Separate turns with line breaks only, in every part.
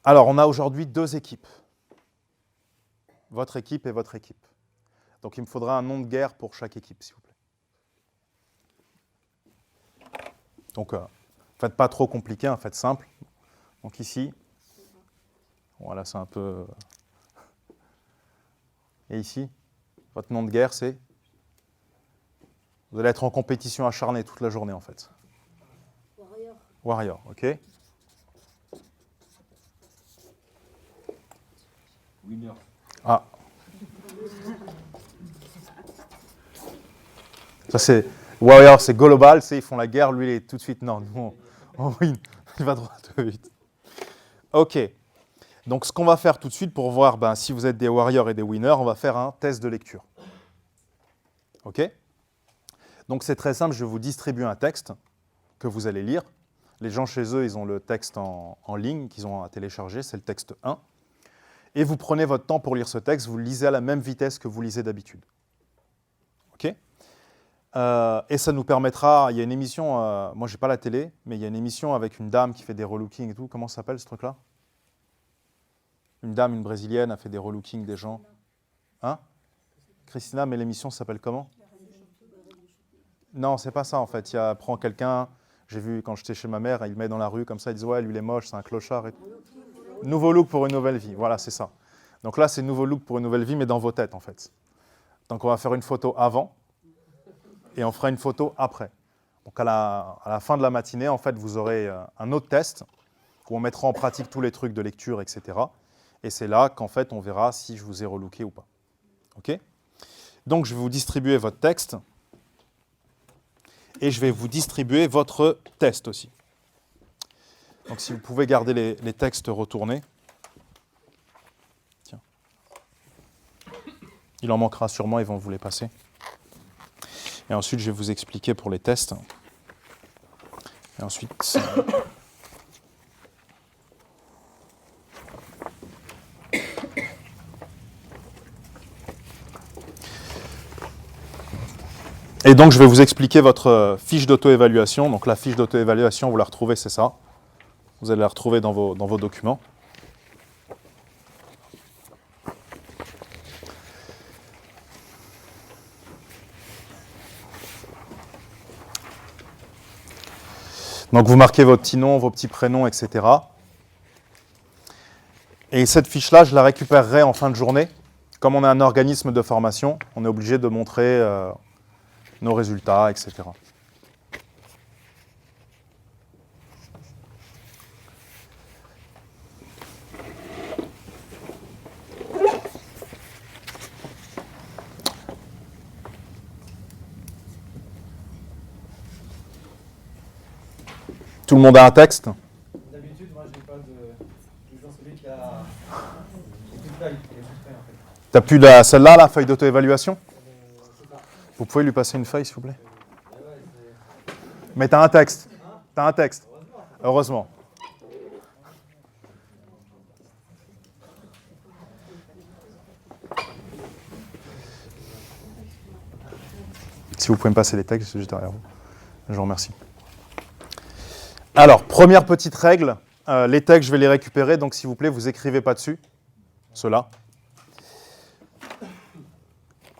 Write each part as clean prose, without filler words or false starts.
Alors, on a aujourd'hui 2 équipes. Votre équipe et votre équipe. Donc, il me faudra un nom de guerre pour chaque équipe, s'il vous plaît. Donc, faites pas trop compliqué, hein, faites simple. Donc ici, voilà, c'est un peu... Et ici, votre nom de guerre, c'est... Vous allez être en compétition acharnée toute la journée, en fait.
Warrior.
Warrior, ok.
Winner.
Ah. Ça, c'est... Warrior, c'est global, c'est ils font la guerre, lui, il est tout de suite... Non, nous, on win. Il va droit de vite. Ok. Donc, ce qu'on va faire tout de suite pour voir si vous êtes des warriors et des winners, on va faire un test de lecture. Ok? Donc, c'est très simple, je vais vous distribuer un texte que vous allez lire. Les gens chez eux, ils ont le texte en ligne qu'ils ont à télécharger, c'est le texte 1. Et vous prenez votre temps pour lire ce texte, vous le lisez à la même vitesse que vous lisez d'habitude. Ok? Et ça nous permettra, il y a une émission, moi j'ai pas la télé, mais il y a une émission avec une dame qui fait des relookings et tout. Comment ça s'appelle ce truc-là? Une dame, une brésilienne, a fait des relookings des gens. Hein? Christina, mais l'émission s'appelle comment? Non, c'est pas ça en fait. Il prend quelqu'un, j'ai vu quand j'étais chez ma mère, il le met dans la rue comme ça, ils disent ouais, lui il est moche, c'est un clochard. Et... Nouveau look pour une nouvelle vie, voilà, c'est ça. Donc là, c'est nouveau look pour une nouvelle vie, mais dans vos têtes en fait. Donc on va faire une photo avant et on fera une photo après. Donc à la fin de la matinée, en fait, vous aurez un autre test où on mettra en pratique tous les trucs de lecture, etc. Et c'est là qu'en fait, on verra si je vous ai relooké ou pas. OK? Donc, je vais vous distribuer votre texte et je vais vous distribuer votre test aussi. Donc, si vous pouvez garder les textes retournés. Tiens. Il en manquera sûrement, ils vont vous les passer. Et ensuite, je vais vous expliquer pour les tests. Et ensuite... Et donc, je vais vous expliquer votre fiche d'auto-évaluation. Donc, la fiche d'auto-évaluation, vous la retrouvez, c'est ça. Vous allez la retrouver dans vos documents. Donc, vous marquez votre petit nom, vos petits prénoms, etc. Et cette fiche-là, je la récupérerai en fin de journée. Comme on est un organisme de formation, on est obligé de montrer nos résultats, etc. Tout le monde a un texte?
D'habitude, moi, je n'ai pas de... Toujours celui qui a... J'ai plus de taille, il est tout prêt, en fait.
T'as plus celle-là, la feuille d'auto-évaluation? Vous pouvez lui passer une feuille, s'il vous plaît? Mais t'as un texte. T'as un texte. Heureusement. Si vous pouvez me passer les textes, c'est juste derrière vous. Je vous remercie. Alors, première petite règle. Les textes, je vais les récupérer. Donc, s'il vous plaît, vous écrivez pas dessus. Ceux-là.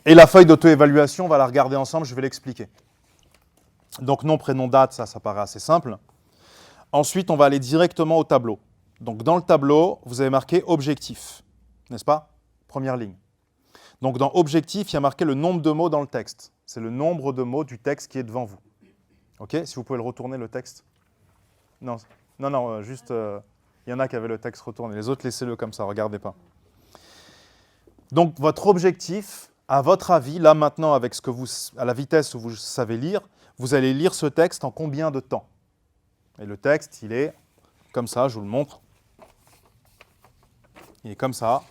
Et la feuille d'auto-évaluation, on va la regarder ensemble, je vais l'expliquer. Donc, nom, prénom, date, ça paraît assez simple. Ensuite, on va aller directement au tableau. Donc, dans le tableau, vous avez marqué objectif, n'est-ce pas? Première ligne. Donc, dans objectif, il y a marqué le nombre de mots dans le texte. C'est le nombre de mots du texte qui est devant vous. OK? Si vous pouvez le retourner, le texte. Non, juste, il y en a qui avaient le texte retourné. Les autres, laissez-le comme ça, regardez pas. Donc, votre objectif, à votre avis, là maintenant, avec à la vitesse où vous savez lire, vous allez lire ce texte en combien de temps? Et le texte, il est comme ça, je vous le montre. Il est comme ça.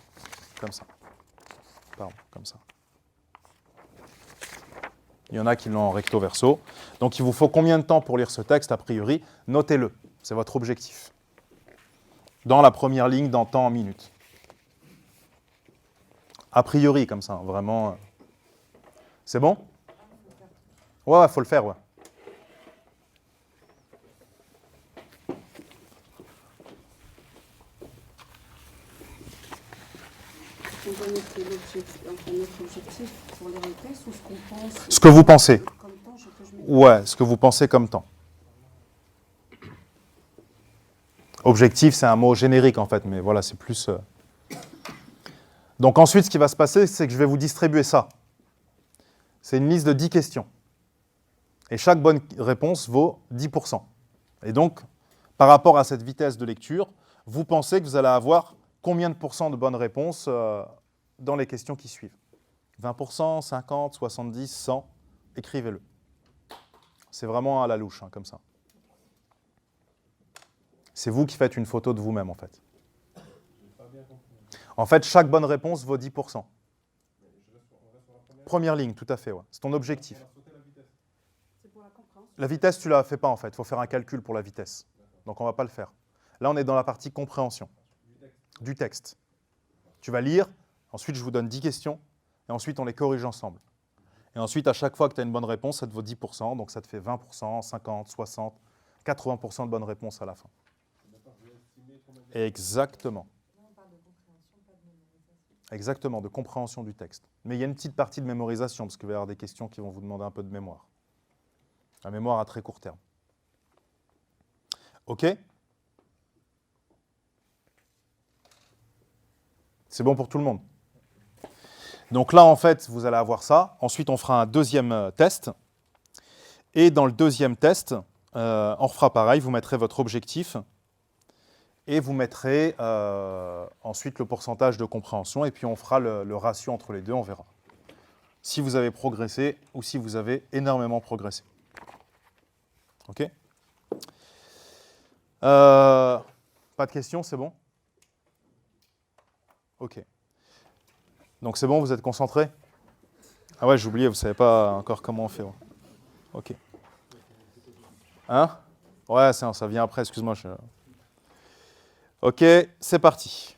Pardon, comme ça. Il y en a qui l'ont en recto verso. Donc, il vous faut combien de temps pour lire ce texte, a priori? Notez-le, c'est votre objectif. Dans la première ligne, dans temps en minutes. A priori, comme ça, vraiment. C'est bon? Ouais, faut le faire, ouais.
On doit mettre notre objectif pour les vitesses ou ce qu'on pense.
Ce que vous pensez.
Comme temps, que je mets.
Ouais, ce que vous pensez comme temps. Objectif, c'est un mot générique en fait, mais voilà, c'est plus... Donc ensuite, ce qui va se passer, c'est que je vais vous distribuer ça. C'est une liste de 10 questions. Et chaque bonne réponse vaut 10%. Et donc, par rapport à cette vitesse de lecture, vous pensez que vous allez avoir combien de pourcents de bonnes réponses dans les questions qui suivent? 20%, 50, 70, 100, écrivez-le. C'est vraiment à la louche, hein, comme ça. C'est vous qui faites une photo de vous-même, en fait. En fait, chaque bonne réponse vaut 10%. Première ligne, tout à fait, ouais. C'est ton objectif.
C'est pour la compréhension.
La vitesse, tu ne la fais pas, en fait. Il faut faire un calcul pour la vitesse. Donc, on ne va pas le faire. Là, on est dans la partie compréhension du texte. Tu vas lire, ensuite, je vous donne 10 questions, et ensuite, on les corrige ensemble. Et ensuite, à chaque fois que tu as une bonne réponse, ça te vaut 10%, donc ça te fait 20%, 50, 60, 80% de bonnes réponses à la fin. Exactement. Exactement, de compréhension du texte. Mais il y a une petite partie de mémorisation, parce qu'il va y avoir des questions qui vont vous demander un peu de mémoire. La mémoire à très court terme. OK? C'est bon pour tout le monde? Donc là, en fait, vous allez avoir ça. Ensuite, on fera un deuxième test. Et dans le deuxième test, on refera pareil. Vous mettrez votre objectif et vous mettrez ensuite le pourcentage de compréhension. Et puis, on fera le ratio entre les deux. On verra si vous avez progressé ou si vous avez énormément progressé. OK? Pas de questions, c'est bon? OK. Donc c'est bon, vous êtes concentrés? Ah ouais, j'ai oublié, vous ne savez pas encore comment on fait. Ouais. OK. Hein? Ouais, ça vient après, excuse-moi. OK, c'est parti.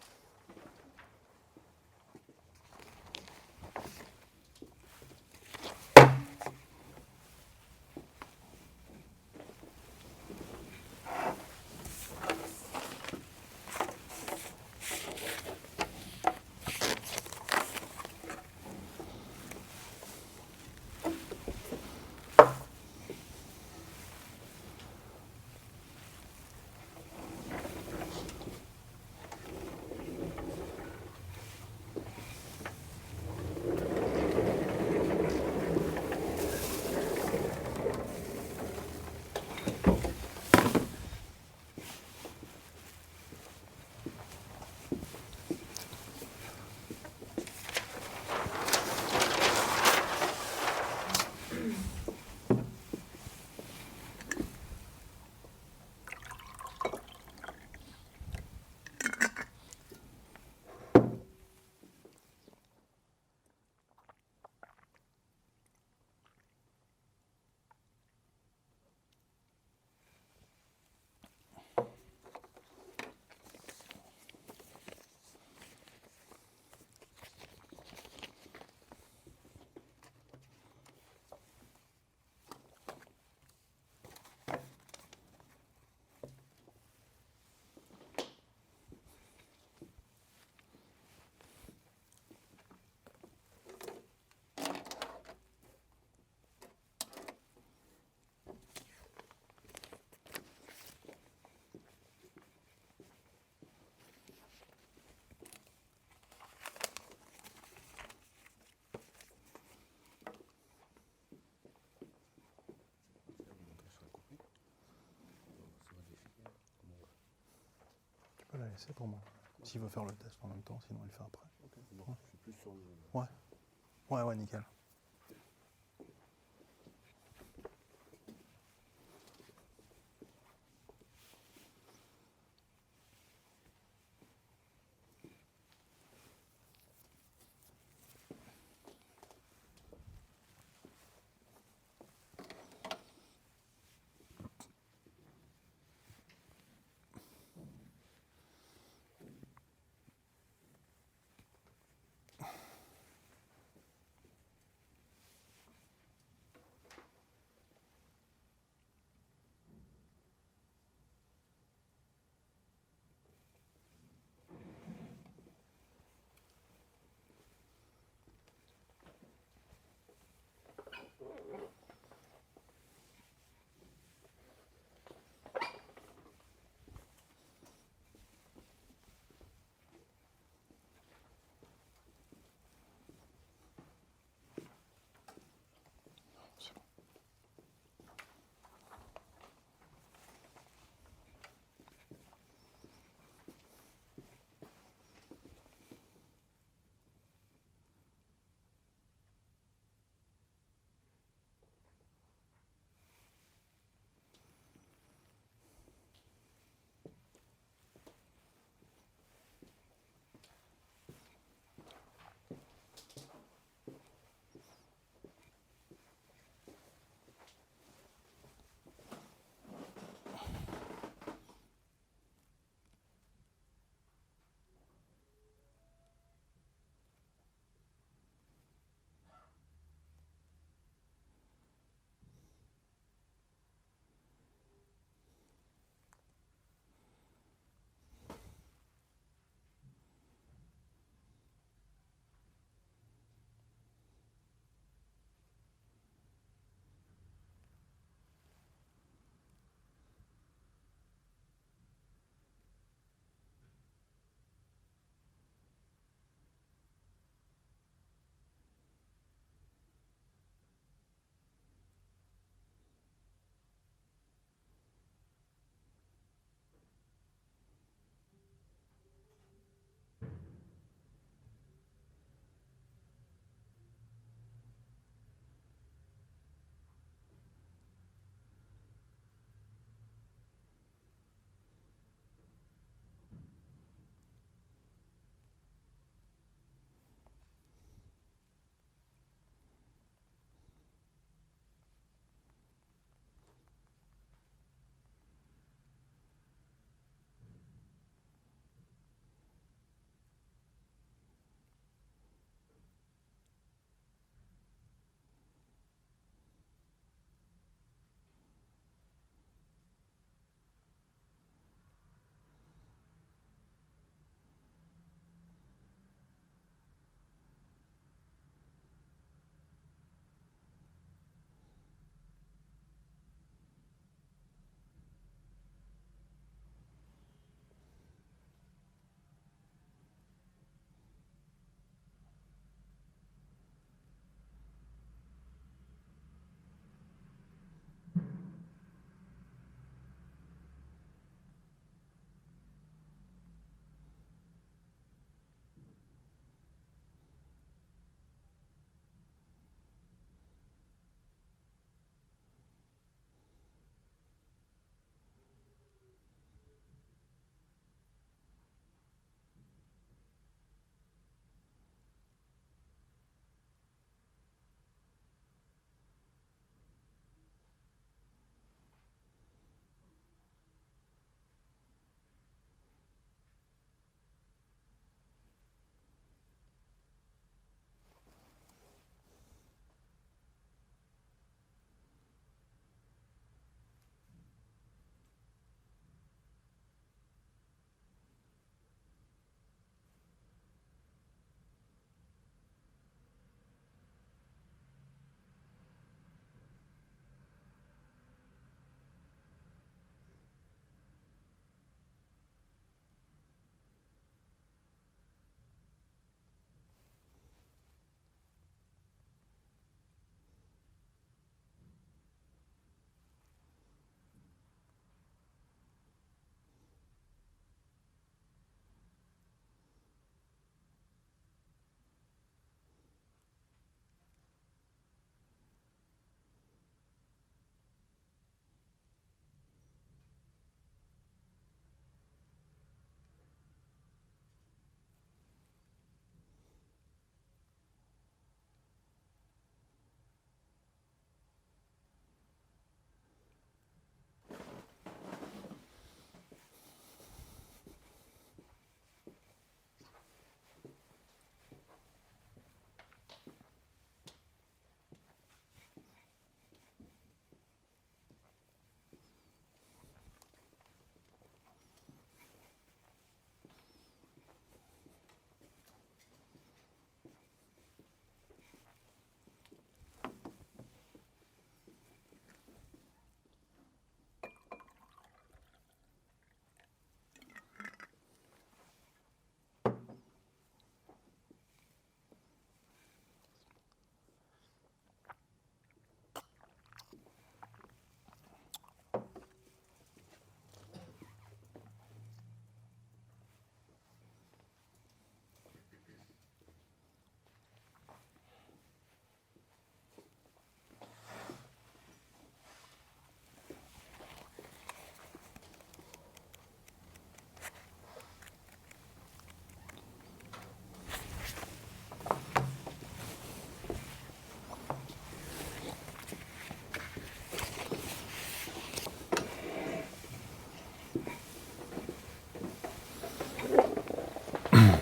Tu peux la laisser pour moi. S'il veut faire le test en même temps, sinon il le fait après.
Okay, bon, ouais. Je suis plus sur le...
Ouais. Ouais, nickel.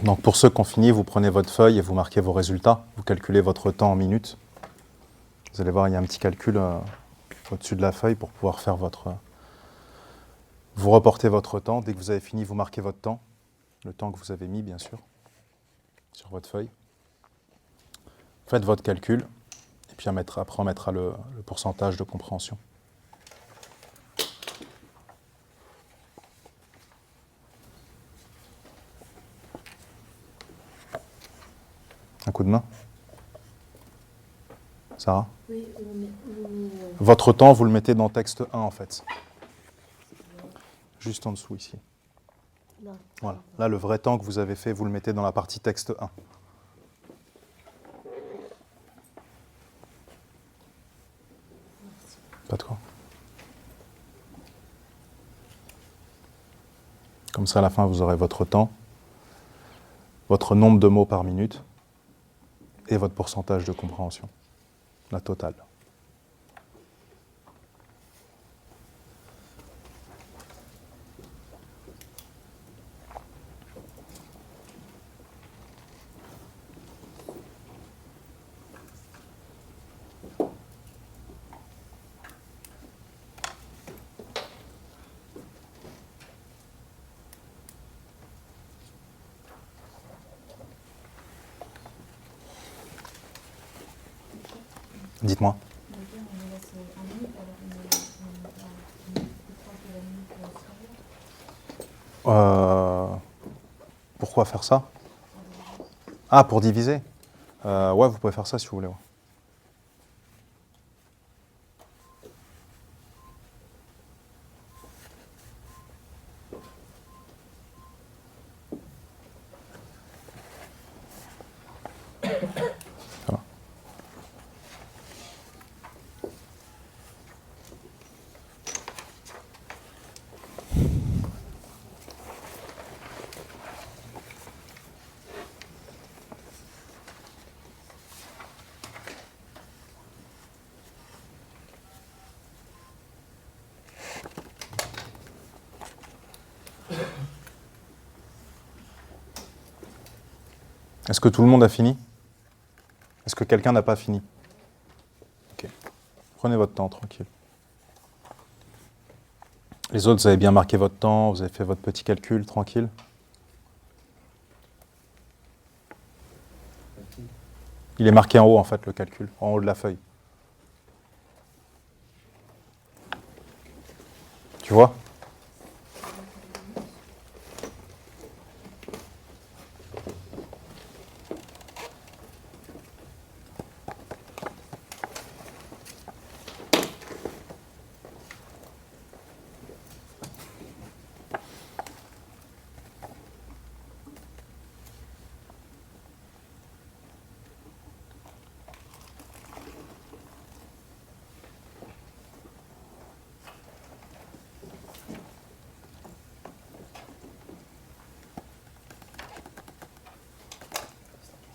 Donc pour ceux qui ont fini, vous prenez votre feuille et vous marquez vos résultats. Vous calculez votre temps en minutes. Vous allez voir, il y a un petit calcul au-dessus de la feuille pour pouvoir faire votre... Vous reportez votre temps. Dès que vous avez fini, vous marquez votre temps. Le temps que vous avez mis, bien sûr, sur votre feuille. Faites votre calcul. Et puis après, on mettra le pourcentage de compréhension. Un coup de main. Sarah?
Oui,
Votre temps, vous le mettez dans texte 1, en fait. Juste en dessous, ici.
là.
Voilà. Là, le vrai temps que vous avez fait, vous le mettez dans la partie texte 1. Pas de quoi. Comme ça, à la fin, vous aurez votre temps, votre nombre de mots par minute et votre pourcentage de compréhension, la totale. Dites-moi. Pourquoi faire ça? Ah, pour diviser? Ouais, vous pouvez faire ça si vous voulez. Ouais. Ça va. Est-ce que tout le monde a fini? Est-ce que quelqu'un n'a pas fini? Ok. Prenez votre temps, tranquille. Les autres, vous avez bien marqué votre temps, vous avez fait votre petit calcul, tranquille. Il est marqué en haut, en fait, le calcul, en haut de la feuille. Tu vois?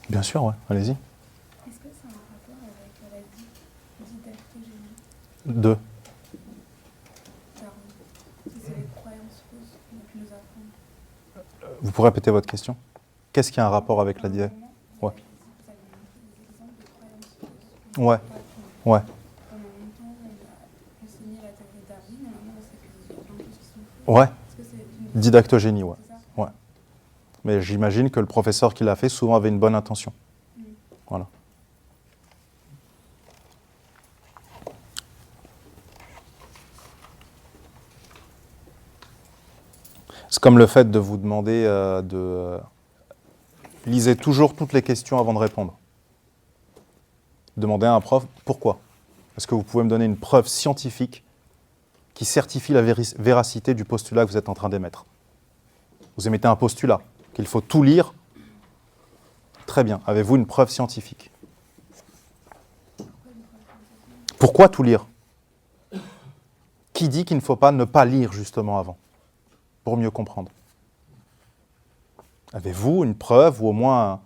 Bien sûr, ouais, allez-y.
Est-ce que ça a un rapport avec la didactogénie?
Deux.
Car si c'est les croyances fausses qu'on a pu nous apprendre.
Vous pouvez répéter votre question? Qu'est-ce qui a un rapport avec la diète? Ouais.
Vous avez montré des exemples de croyances fausses.
Ouais. Ouais.
Pendant longtemps, on a enseigné la théorie de Darwin, et maintenant on sait qu'il y a plein de choses qui sont fausses.
Ouais.
Est-ce que c'est une...
Didactogénie, ouais.
C'est ça?
Ouais. Mais j'imagine que le professeur qui l'a fait souvent avait une bonne intention. Voilà. C'est comme le fait de vous demander lisez toujours toutes les questions avant de répondre. Demandez à un prof pourquoi. Est-ce que vous pouvez me donner une preuve scientifique qui certifie la véracité du postulat que vous êtes en train d'émettre? Vous émettez un postulat, qu'il faut tout lire. Très bien. Avez-vous une preuve scientifique? Pourquoi tout lire? Qui dit qu'il ne faut pas ne pas lire justement avant, pour mieux comprendre? Avez-vous une preuve, ou au moins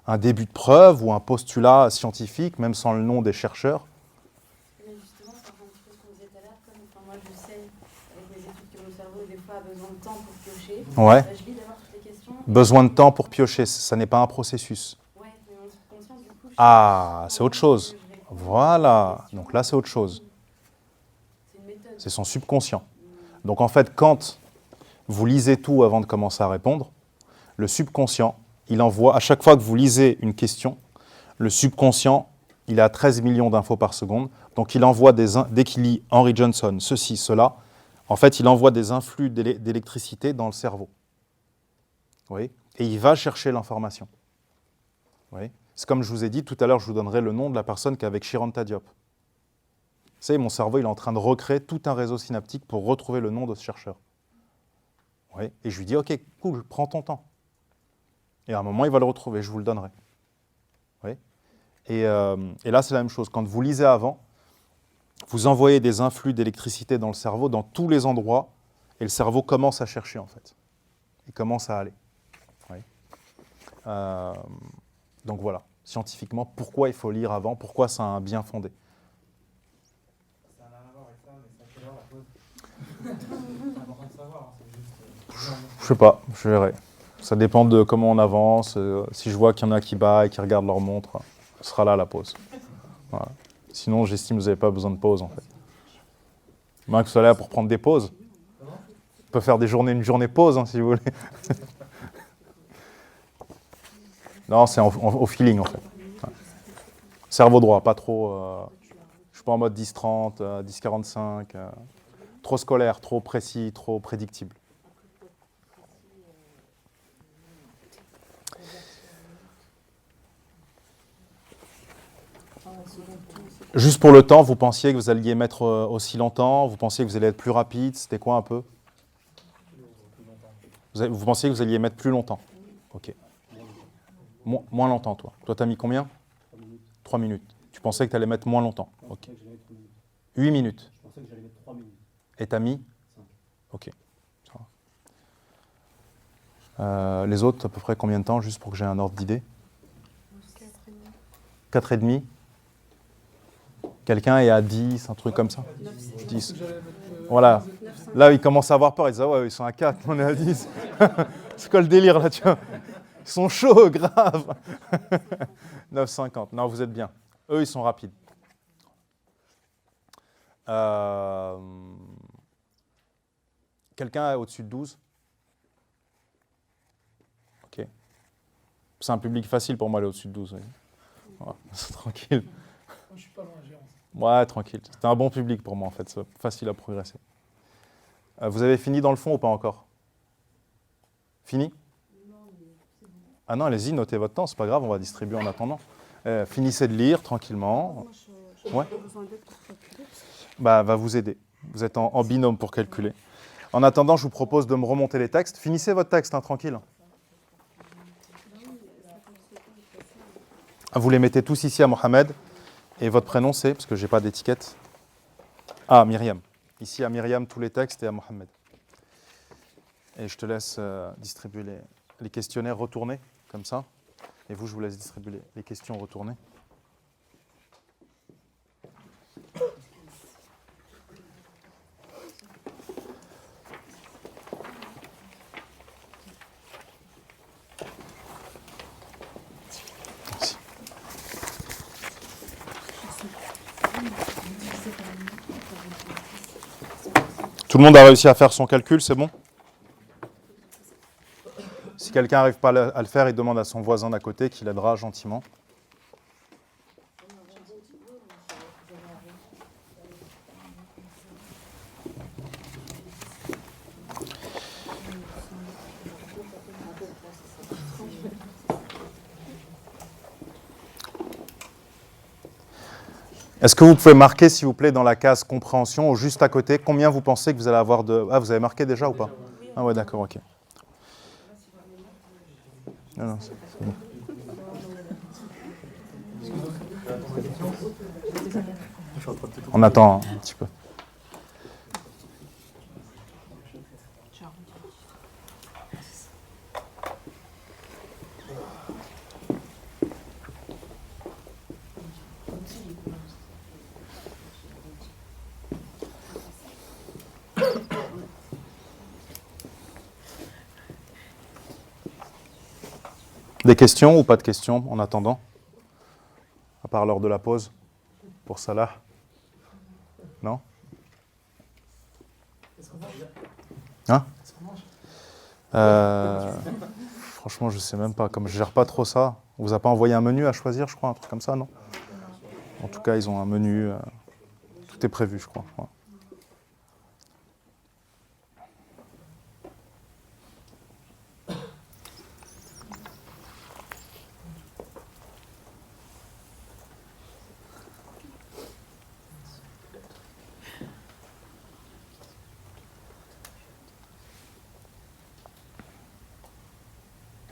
un début de preuve, ou un postulat scientifique, même sans le nom des chercheurs?
Mais justement, ça rejoint un petit peu ce qu'on disait tout à l'heure, comme enfin, moi je sais avec mes études que mon cerveau des fois a besoin de temps pour piocher.
Ouais.
Je lis d'abord toutes les questions
Besoin de temps pour piocher, ça n'est pas un processus.
Ouais, mais mon subconscient, du coup,
Ah, c'est autre chose. Voilà, donc là c'est autre chose.
c'est une méthode.
C'est son subconscient. Donc en fait, quand vous lisez tout avant de commencer à répondre, le subconscient, il envoie, à chaque fois que vous lisez une question, le subconscient, il a 13 millions d'infos par seconde, donc il envoie dès qu'il lit Henry Johnson, ceci, cela, en fait, il envoie des influx d'électricité dans le cerveau. Vous voyez ? Et il va chercher l'information. Vous voyez ? C'est comme je vous ai dit, tout à l'heure, je vous donnerai le nom de la personne qui est avec Chiranta Diop. Vous savez, mon cerveau, il est en train de recréer tout un réseau synaptique pour retrouver le nom de ce chercheur. Vous voyez ? Et je lui dis, ok, cool, prends ton temps. Et à un moment, il va le retrouver, je vous le donnerai. Vous voyez ? Et là, c'est la même chose. Quand vous lisez avant, vous envoyez des influx d'électricité dans le cerveau, dans tous les endroits, et le cerveau commence à chercher, en fait. Il commence à aller. Vous voyez ? Donc voilà, scientifiquement, pourquoi il faut lire avant, pourquoi ça a un bien fondé.
Ça n'a rien à voir avec ça, mais c'est à quelle heure la pause? C'est important de savoir, hein, c'est juste...
Je sais pas, je verrai. Ça dépend de comment on avance. Si je vois qu'il y en a qui baillent et qui regardent leur montre, ce sera là la pause. Voilà. Sinon, j'estime que vous n'avez pas besoin de pause, en fait. Bien que vous soyez là pour prendre des pauses. On peut faire une journée pause, hein, si vous voulez. Non, c'est au feeling, en fait. Ouais. Cerveau droit, pas trop... je suis pas en mode 10-30, 10-45. Trop scolaire, trop précis, trop prédictible. Juste pour le temps, vous pensiez que vous alliez mettre aussi longtemps? Vous pensiez que vous alliez être plus rapide? C'était quoi un peu? Vous pensiez que vous alliez mettre plus longtemps? Ok. Moins longtemps, toi. Toi, tu as mis combien? 3 minutes. Tu pensais que tu allais mettre moins longtemps? Ok. 8 minutes.
Je pensais que j'allais mettre 3 minutes.
Et tu as mis?
5.
Ok. Ça va. Les autres, à peu près combien de temps, juste pour que j'ai un ordre d'idée? 4,5. Quelqu'un est à 10, un truc comme ça? 10. Voilà. Là, il commence à avoir peur. Il dit, ah ouais, ils sont à 4, on est à 10. C'est quoi le délire, là, tu vois? Ils sont chauds, grave. 9,50. Non, vous êtes bien. Eux, ils sont rapides. Quelqu'un est au-dessus de 12? Ok. C'est un public facile pour moi, aller au-dessus de 12. Oui. Voilà, c'est tranquille.
Moi, je suis pas loin, j'ai 11.
Ouais, tranquille. C'était un bon public pour moi, en fait. C'est facile à progresser. Vous avez fini dans le fond ou pas encore? Fini? Ah non, allez-y, notez votre temps. C'est pas grave, on va distribuer en attendant. Finissez de lire tranquillement.
Moi, je
Ouais.
pas besoin d'aide pour calculer.
Bah, va vous aider. Vous êtes en binôme pour calculer. En attendant, je vous propose de me remonter les textes. Finissez votre texte, hein, tranquille. Vous les mettez tous ici à Mohamed. Et votre prénom, c'est, parce que je n'ai pas d'étiquette. Ah, Myriam. Ici à Myriam, tous les textes et à Mohamed. Et je te laisse distribuer les questionnaires retournés, comme ça. Et vous, je vous laisse distribuer les questions retournées. Merci. Tout le monde a réussi à faire son calcul, c'est bon? Si quelqu'un n'arrive pas à le faire, il demande à son voisin d'à côté qui l'aidera gentiment. Est-ce que vous pouvez marquer, s'il vous plaît, dans la case compréhension, ou juste à côté, combien vous pensez que vous allez avoir de... Ah, vous avez marqué déjà ou pas? Ah ouais, d'accord, ok. Non, non, c'est bon. On attend un petit peu. Des questions ou pas de questions en attendant? À part l'heure de la pause pour Salah? Non?
Est-ce qu'on mange?
Hein?
Est-ce qu'on mange?
Franchement, je sais même pas. Comme je gère pas trop ça, on vous a pas envoyé un menu à choisir, je crois, un truc comme ça, non? En tout cas, ils ont un menu. Tout est prévu, je crois. Ouais.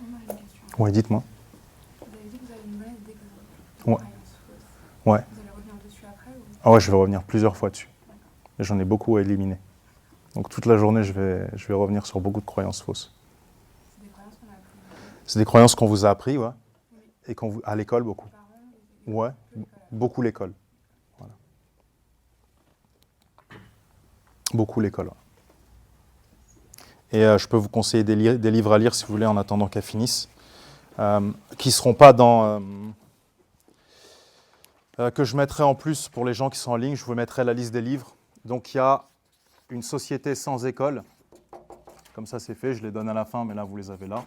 Moi, j'ai une question.
Oui, dites-moi.
Vous avez dit que vous avez une mauvaise déclaration.
Ouais. Ouais.
Vous allez revenir dessus après ou...
Ah ouais, je vais revenir plusieurs fois dessus. Et j'en ai beaucoup à éliminer. Donc toute la journée, je vais revenir sur beaucoup de croyances fausses.
C'est des croyances qu'on a apprises
C'est des croyances qu'on vous a appris, ouais.
Oui.
Et à l'école, beaucoup.
aux parents, les
Ouais,
plus l'école.
beaucoup l'école. Voilà. Beaucoup l'école. Ouais. Et je peux vous conseiller des livres à lire si vous voulez en attendant qu'elle finisse, qui ne seront pas dans... que je mettrai en plus pour les gens qui sont en ligne, je vous mettrai la liste des livres. Donc il y a Une société sans école. Comme ça c'est fait, je les donne à la fin, mais là vous les avez là.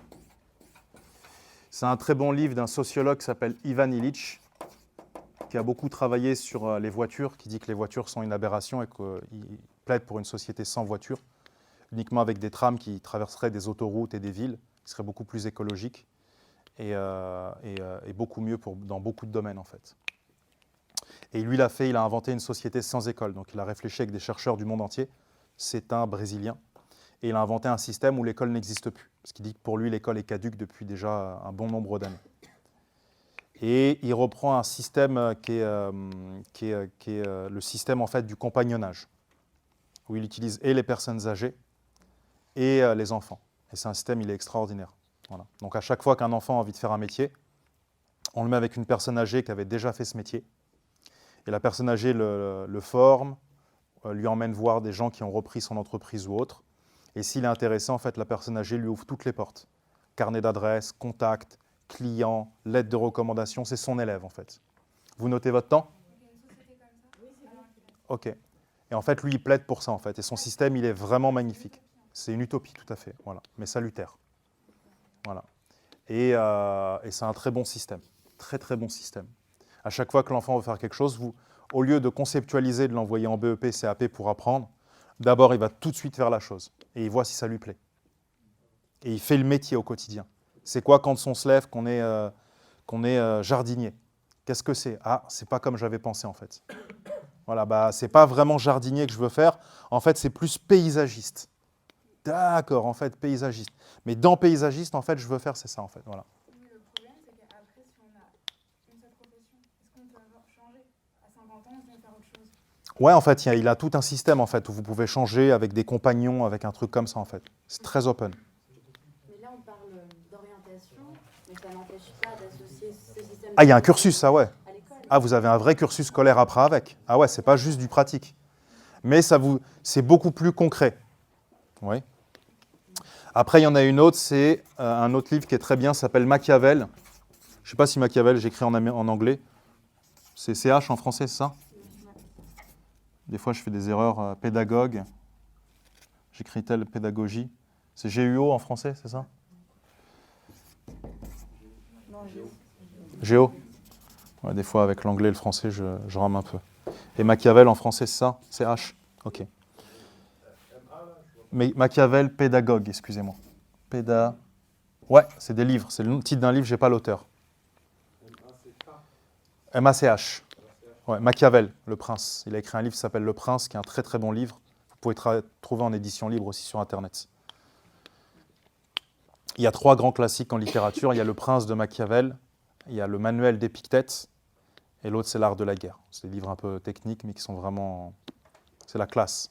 C'est un très bon livre d'un sociologue qui s'appelle Ivan Illich, qui a beaucoup travaillé sur les voitures, qui dit que les voitures sont une aberration et qu'il plaide pour une société sans voiture, uniquement avec des trams qui traverseraient des autoroutes et des villes, qui seraient beaucoup plus écologiques et beaucoup mieux dans beaucoup de domaines en fait. Et lui, il a inventé une société sans école. Donc, il a réfléchi avec des chercheurs du monde entier. C'est un Brésilien. Et il a inventé un système où l'école n'existe plus. Parce qu'il dit que pour lui, l'école est caduque depuis déjà un bon nombre d'années. Et il reprend un système qui est le système en fait, du compagnonnage, où il utilise et les personnes âgées et les enfants. Et c'est un système, il est extraordinaire. Voilà. Donc, à chaque fois qu'un enfant a envie de faire un métier, on le met avec une personne âgée qui avait déjà fait ce métier. Et la personne âgée le forme, lui emmène voir des gens qui ont repris son entreprise ou autre. Et s'il est intéressé, en fait, la personne âgée lui ouvre toutes les portes. Carnet d'adresse, contact, client, lettre de recommandation, c'est son élève, en fait. Vous notez votre temps? Ok. Et en fait, lui, il plaide pour ça, en fait. Et son système, il est vraiment magnifique. C'est une utopie, tout à fait. Voilà. Mais salutaire. Voilà. Et c'est un très bon système. Très, très bon système. À chaque fois que l'enfant veut faire quelque chose, au lieu de conceptualiser, de l'envoyer en BEP, CAP pour apprendre, d'abord, il va tout de suite faire la chose. Et il voit si ça lui plaît. Et il fait le métier au quotidien. C'est quoi quand on se lève, qu'on est jardinier? Qu'est-ce que c'est? Ah, c'est pas comme j'avais pensé, en fait. Voilà, bah, c'est pas vraiment jardinier que je veux faire. En fait, c'est plus paysagiste. D'accord, en fait, paysagiste. Mais dans paysagiste, en fait, je veux faire, c'est ça, en fait. Voilà.
Mais le problème, c'est qu'après, si on a une seule profession, est-ce qu'on peut avoir changé? À 50 ans, on peut faire autre chose.
Ouais, en fait, il a tout un système, en fait, où vous pouvez changer avec des compagnons, avec un truc comme ça, en fait. C'est très open.
Mais là, on parle d'orientation, mais ça n'empêche pas d'associer ce système.
Ah, il y a un cursus, ça, ouais.
À l'école.
Ah, vous avez un vrai cursus scolaire après avec. Ah ouais, c'est pas juste du pratique. Mais c'est beaucoup plus concret. Oui. Après, il y en a une autre, c'est un autre livre qui est très bien, s'appelle Machiavel. Je ne sais pas si Machiavel, j'écris en anglais. C'est CH en français, c'est ça? Des fois, je fais des erreurs. Pédagogue. J'écris telle pédagogie. C'est GUO en français, c'est ça?
Non,
Géo. Ouais, des fois, avec l'anglais et le français, je rame un peu. Et Machiavel en français, c'est ça? C'est H. Ok. Mais Machiavel, pédagogue, excusez-moi. Ouais, c'est des livres. C'est le titre d'un livre, je n'ai pas l'auteur. MACH. Ouais, Machiavel, Le Prince. Il a écrit un livre qui s'appelle Le Prince, qui est un très très bon livre. Vous pouvez trouver en édition libre aussi sur Internet. Il y a 3 grands classiques en littérature. Il y a Le Prince de Machiavel, il y a le Manuel d'Épictète, et l'autre, c'est L'Art de la guerre. C'est des livres un peu techniques, mais qui sont vraiment... C'est la classe.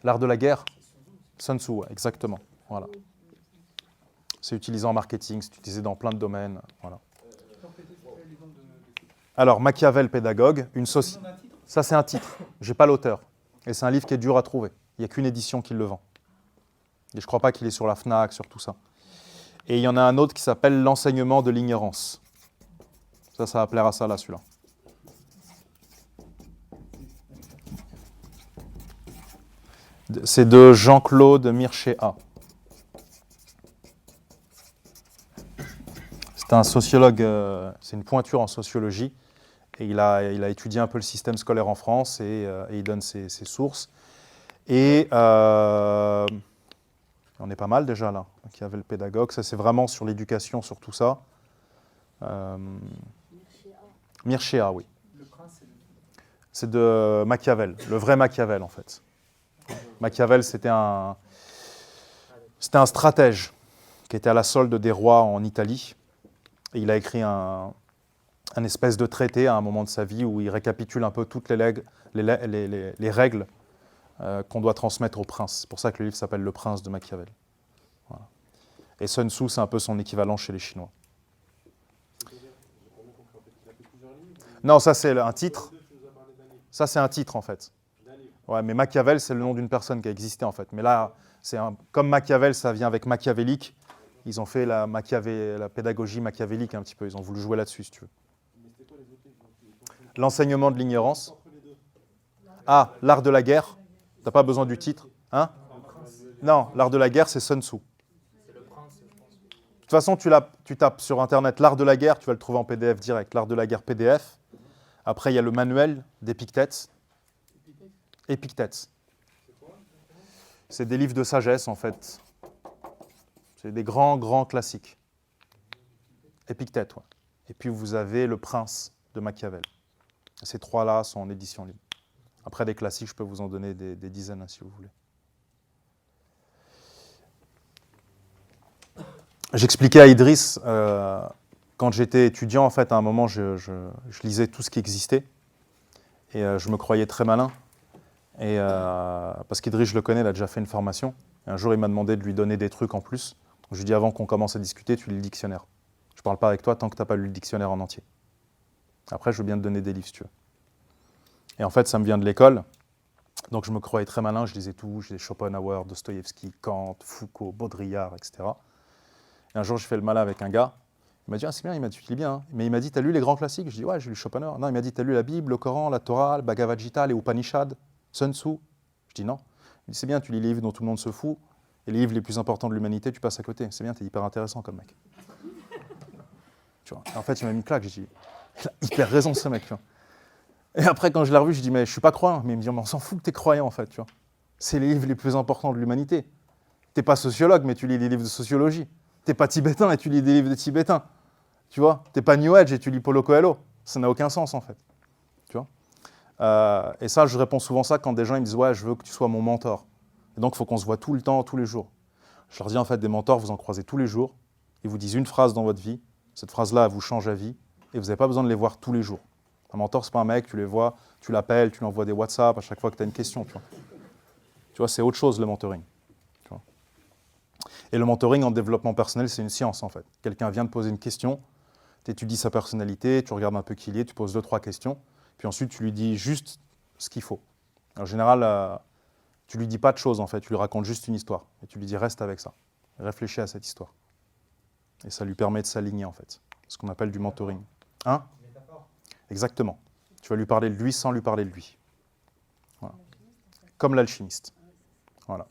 L'Art de la guerre, Sun Tzu, ouais, exactement. Voilà. C'est utilisé en marketing, c'est utilisé dans plein de domaines. Voilà. Alors, Machiavel, pédagogue, ça c'est un titre, je n'ai pas l'auteur. Et c'est un livre qui est dur à trouver. Il n'y a qu'une édition qui le vend. Et je ne crois pas qu'il est sur la FNAC, sur tout ça. Et il y en a un autre qui s'appelle l'enseignement de l'ignorance. Ça va plaire à ça, là, celui-là. C'est de Jean-Claude Mircea. C'est un sociologue, c'est une pointure en sociologie. Et il a étudié un peu le système scolaire en France et il donne ses sources. Et on est pas mal déjà là, qui avait le pédagogue. Ça, c'est vraiment sur l'éducation, sur tout ça. Mircea, oui.
Le prince,
C'est de Machiavel, le vrai Machiavel en fait. Machiavel, c'était un stratège qui était à la solde des rois en Italie. Et il a écrit un espèce de traité à un moment de sa vie où il récapitule un peu toutes les règles qu'on doit transmettre au prince. C'est pour ça que le livre s'appelle Le Prince de Machiavel. Voilà. Et Sun Tzu, c'est un peu son équivalent chez les Chinois. Non, ça c'est un titre. Ça c'est un titre en fait. Ouais, mais Machiavel, c'est le nom d'une personne qui a existé en fait. Mais là, comme Machiavel, ça vient avec machiavélique. Ils ont fait la pédagogie machiavélique un petit peu. Ils ont voulu jouer là-dessus, si tu veux. L'enseignement de l'ignorance. Ah, l'art de la guerre. T'as pas besoin du titre, hein? Non, l'art de la guerre, c'est Sun Tzu. De toute façon, tu tapes sur Internet l'art de la guerre, tu vas le trouver en PDF direct. L'art de la guerre PDF. Après, il y a le manuel d'Épictète. Épictète. C'est des livres de sagesse, en fait. C'est des grands, grands classiques. Épictète, ouais. Et puis, vous avez Le Prince de Machiavel. Ces trois-là sont en édition libre. Après, des classiques, je peux vous en donner des dizaines, hein, si vous voulez. J'expliquais à Idriss, quand j'étais étudiant, en fait, à un moment, je lisais tout ce qui existait. Et je me croyais très malin. Et, parce qu'Idriss, je le connais, il a déjà fait une formation. Et un jour, il m'a demandé de lui donner des trucs en plus. Je lui ai dit, avant qu'on commence à discuter, tu lis le dictionnaire. Je ne parle pas avec toi tant que tu n'as pas lu le dictionnaire en entier. Après, je veux bien te donner des livres, si tu veux. Et en fait, ça me vient de l'école. Donc, je me croyais très malin. Je lisais tout. Je lisais Schopenhauer, Dostoïevski, Kant, Foucault, Baudrillard, etc. Et un jour, je fais le malin avec un gars. Il m'a dit, ah, c'est bien, il m'a dit, tu lis bien. Hein. Mais il m'a dit, t'as lu les grands classiques? Je dis, ouais, j'ai lu Schopenhauer. Non, il m'a dit, t'as lu la Bible, le Coran, la Torah, le Bhagavad Gita, les Upanishads, Sun Tzu? Je dis, non. Il dit, c'est bien, tu lis les livres dont tout le monde se fout. Et les livres les plus importants de l'humanité, tu passes à côté. C'est bien, t'es hyper intéressant comme mec. Tu vois. Et en fait, il m'a mis une claque. J'ai dit, il a hyper raison, ce mec. Tu vois. Et après, quand je l'ai revu, je dis, mais je suis pas croyant. Mais il me dit, mais on s'en fout que t'es croyant, en fait. Tu vois. C'est les livres les plus importants de l'humanité. T'es pas sociologue, mais tu lis des livres de sociologie. T'es pas tibétain et tu lis des livres de tibétains. Tu vois. T'es pas New Age et tu lis Paulo Coelho. Ça n'a aucun sens, en fait. Tu vois. Et ça, je réponds souvent ça quand des gens ils me disent, ouais, je veux que tu sois mon mentor. Et donc, il faut qu'on se voit tout le temps, tous les jours. Je leur dis, en fait, des mentors, vous en croisez tous les jours. Ils vous disent une phrase dans votre vie. Cette phrase-là, elle vous change la vie. Et vous n'avez pas besoin de les voir tous les jours. Un mentor, ce n'est pas un mec, tu les vois, tu l'appelles, tu lui envoies des WhatsApp à chaque fois que tu as une question. Tu vois, c'est autre chose, le mentoring. Tu vois. Et le mentoring en développement personnel, c'est une science, en fait. Quelqu'un vient de poser une question, tu étudies sa personnalité, tu regardes un peu qui il est, tu poses 2-3 questions, puis ensuite, tu lui dis juste ce qu'il faut. En général, tu lui dis pas de choses, en fait. Tu lui racontes juste une histoire. Et tu lui dis, reste avec ça. Réfléchis à cette histoire. Et ça lui permet de s'aligner, en fait. Ce qu'on appelle du mentoring. Hein? Exactement. Tu vas lui parler de lui sans lui parler de lui. Voilà. Comme l'alchimiste. Voilà.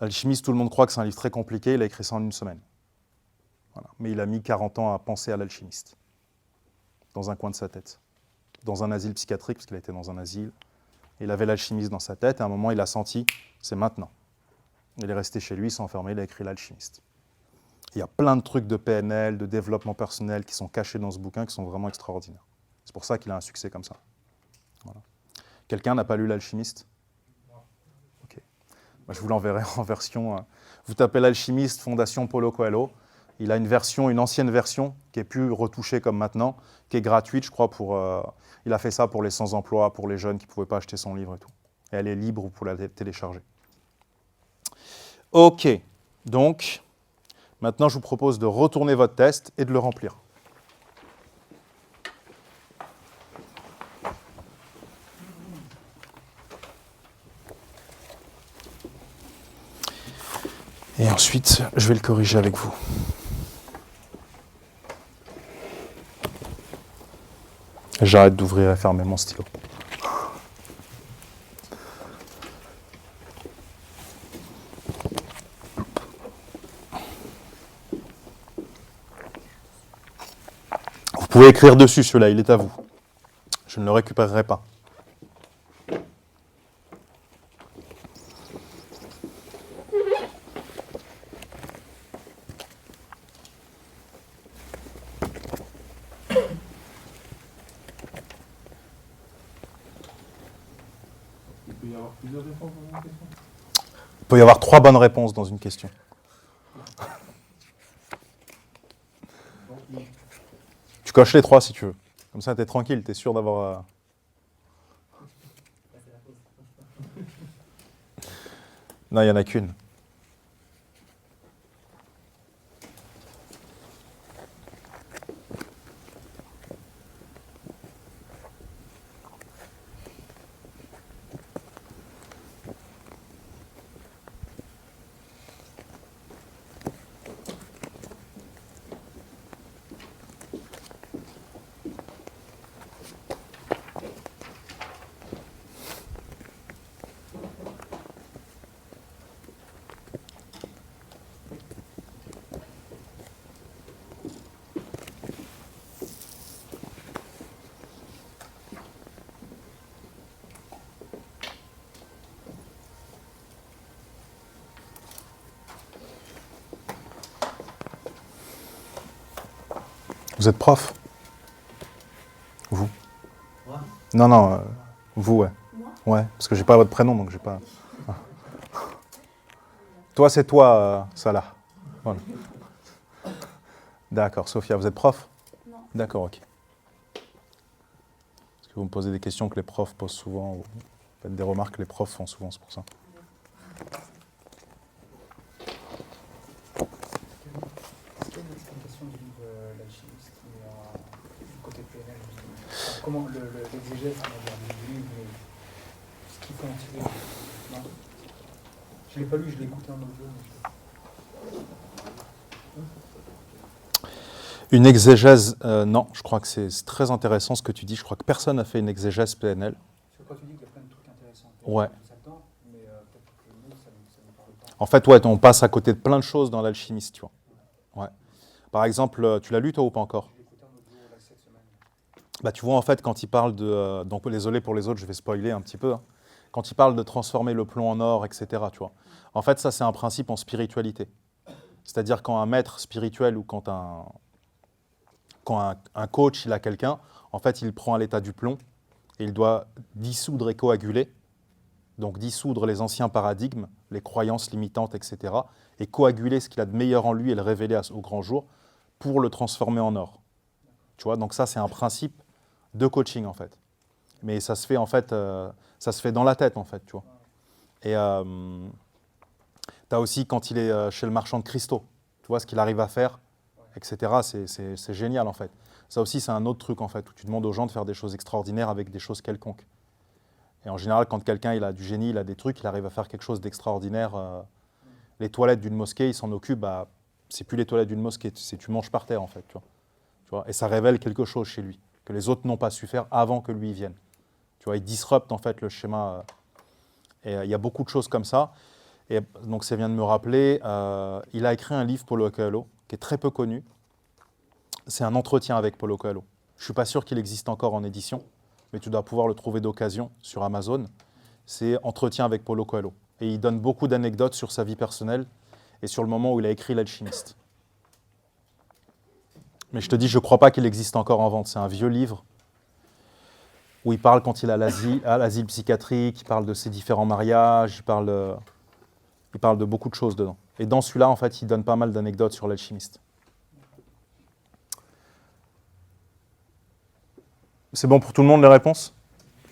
L'alchimiste, tout le monde croit que c'est un livre très compliqué. Il a écrit ça en une semaine. Voilà. Mais il a mis 40 ans à penser à l'alchimiste. Dans un coin de sa tête. Dans un asile psychiatrique, parce qu'il était dans un asile. Il avait l'alchimiste dans sa tête. Et à un moment, il a senti, c'est maintenant. Il est resté chez lui, il s'est enfermé, il a écrit l'alchimiste. Il y a plein de trucs de PNL, de développement personnel qui sont cachés dans ce bouquin, qui sont vraiment extraordinaires. C'est pour ça qu'il a un succès comme ça. Voilà. Quelqu'un n'a pas lu l'alchimiste? Ok. Moi, je vous l'enverrai en version... Vous tapez l'alchimiste, Fondation Paulo Coelho. Il a une version, une ancienne version, qui est plus retouchée comme maintenant, qui est gratuite, je crois, pour... il a fait ça pour les sans-emploi, pour les jeunes qui ne pouvaient pas acheter son livre et tout. Et elle est libre pour la télécharger. Ok. Donc... Maintenant, je vous propose de retourner votre test et de le remplir. Et ensuite... ensuite, je vais le corriger avec vous. J'arrête d'ouvrir et fermer mon stylo. Vous pouvez écrire dessus, celui-là, il est à vous. Je ne le récupérerai pas.
Il peut y avoir plusieurs réponses dans une question.
Il peut y avoir 3 bonnes réponses dans une question.
Donc, non.
Tu coches les 3 si tu veux. Comme ça, tu es tranquille, tu es sûr d'avoir...
Là, c'est la pause.
Non, il n'y en a qu'une. Vous êtes prof? Vous?
Moi?
Non, non, vous, ouais.
Moi?
Ouais, parce que j'ai pas votre prénom, donc j'ai pas... Ah. Toi, c'est toi, Salah. Voilà. D'accord, Sophia, vous êtes prof?
Non.
D'accord, ok. Parce que vous me posez des questions que les profs posent souvent, ou faites des remarques que les profs font souvent, c'est pour ça.
Est-ce qu'il y a une explication du livre L'Alchimiste qui est du côté PNL enfin, comment l'exégèse du livre, mais ce qu'il faut en tirer? Non, je ne l'ai pas lu, je l'ai écouté en audio.
Une exégèse, non, je crois que c'est très intéressant ce que tu dis. Je crois que personne n'a fait une exégèse PNL.
Parce que quand tu dis qu'il y a plein de trucs intéressants,
Ouais.
ça dedans, mais peut-être que nous, ça ne parle pas.
En fait, ouais, on passe à côté de plein de choses dans l'alchimiste, tu vois. Ouais. Par exemple, tu l'as lu toi ou pas encore?
Je l'ai écouté en audio là, cette semaine.
Bah, tu vois, en fait, quand il parle de... donc, désolé pour les autres, je vais spoiler un petit peu. Hein. Quand il parle de transformer le plomb en or, etc., tu vois. En fait, ça, c'est un principe en spiritualité. C'est-à-dire quand un maître spirituel ou quand un coach, il a quelqu'un, en fait, il prend à l'état du plomb et il doit dissoudre et coaguler. Donc, dissoudre les anciens paradigmes, les croyances limitantes, etc., et coaguler ce qu'il a de meilleur en lui et le révéler au grand jour pour le transformer en or. Tu vois, donc ça, c'est un principe de coaching, en fait. Mais ça se fait, en fait, ça se fait dans la tête, en fait, tu vois. Et tu as aussi, quand il est chez le marchand de cristaux, tu vois ce qu'il arrive à faire, etc., c'est génial, en fait. Ça aussi, c'est un autre truc, en fait, où tu demandes aux gens de faire des choses extraordinaires avec des choses quelconques. Et en général, quand quelqu'un il a du génie, il a des trucs, il arrive à faire quelque chose d'extraordinaire. Les toilettes d'une mosquée, il s'en occupe, bah, c'est plus les toilettes d'une mosquée, tu manges par terre, en fait, tu vois. Et ça révèle quelque chose chez lui, que les autres n'ont pas su faire avant que lui vienne. Tu vois, il disrupte, en fait, le schéma. Et il y a beaucoup de choses comme ça. Et donc, ça vient de me rappeler, il a écrit un livre, Paulo Coelho, qui est très peu connu. C'est un entretien avec Paulo Coelho. Je ne suis pas sûr qu'il existe encore en édition, mais tu dois pouvoir le trouver d'occasion sur Amazon. C'est Entretien avec Paulo Coelho. Et il donne beaucoup d'anecdotes sur sa vie personnelle et sur le moment où il a écrit L'Alchimiste. Mais je te dis, je ne crois pas qu'il existe encore en vente. C'est un vieux livre où il parle quand il est à l'asile psychiatrique, il parle de ses différents mariages, il parle de beaucoup de choses dedans. Et dans celui-là, en fait, il donne pas mal d'anecdotes sur l'alchimiste. C'est bon pour tout le monde les réponses?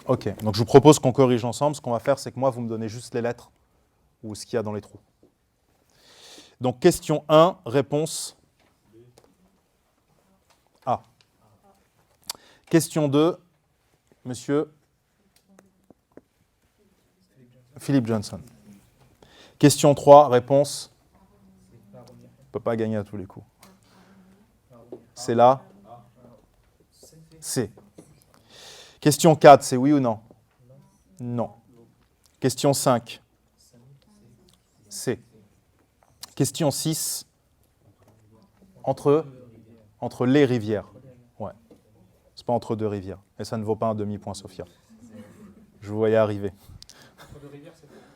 Ok, donc je vous propose qu'on corrige ensemble. Ce qu'on va faire, c'est que moi, vous me donnez juste les lettres ou ce qu'il y a dans les trous. Donc question 1, réponse A. Question 2, monsieur Philip Johnson. Question 3, réponse ne peut pas gagner à tous les coups. C'est là. C. Question 4, c'est oui ou non? Non. Question 5. C. Question 6. Entre les rivières. Ouais. C'est pas entre deux rivières. Et ça ne vaut pas un demi-point, Sophia. Je vous voyais arriver.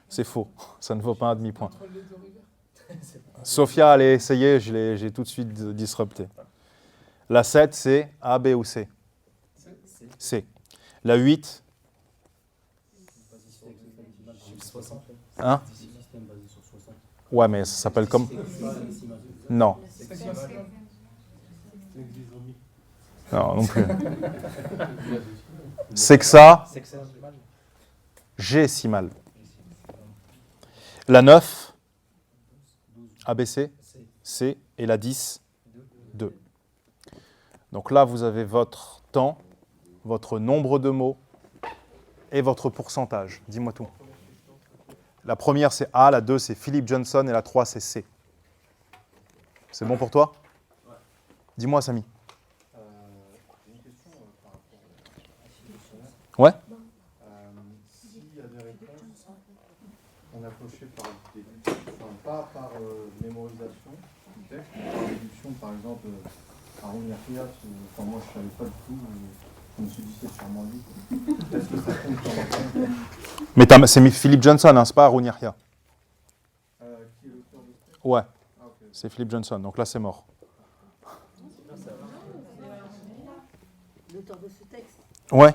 C'est faux. Ça ne vaut pas un demi-point. Sophia allait essayer, j'ai tout de suite disrupté. La 7, c'est A, B ou C? C. La 8? Hein? Ouais, mais ça s'appelle comme... Non. Non, non plus. Sexa, G-simal. La 9, ABC, C, et la 10, 2. Donc là, vous avez votre temps, votre nombre de mots et votre pourcentage. Dis-moi tout. La première, c'est A, la 2, c'est Philip Johnson, et la 3, c'est C. C'est bon pour toi? Dis-moi, Samy.
Une question par rapport à ce questionnaire.
Ouais?
S'il y a des réponses, on a coché par déduction, pas par mémorisation du texte, mais par déduction, par exemple, à Rouniartia, moi je ne savais pas du tout, je me suis dit c'est sûrement lui. Est-ce que ça compte comme réponse?
Mais c'est Philip Johnson, hein, c'est pas Haroun Yahya.
Qui est l'auteur de ce texte?
Ouais,
Ah, ok.
c'est Philip Johnson, donc là c'est mort.
L'auteur de ce texte.
Ouais.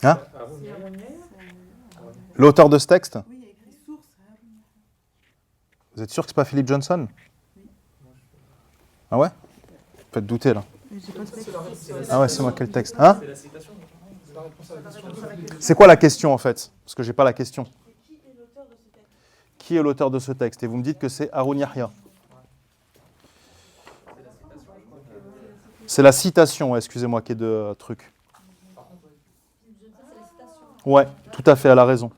Hein? L'auteur de ce texte?
Oui, il y a écrit source.
Vous êtes sûr que c'est pas Philip Johnson? Ah ouais? Faites douter là. Ah ouais, c'est moi quel texte? Hein? C'est quoi la question en fait? Parce que j'ai pas la question. Qui est l'auteur de ce texte? Et vous me dites que c'est Haroun Yahya. C'est la citation, ouais, excusez-moi, qui est de truc. Ouais, tout à fait, elle a raison.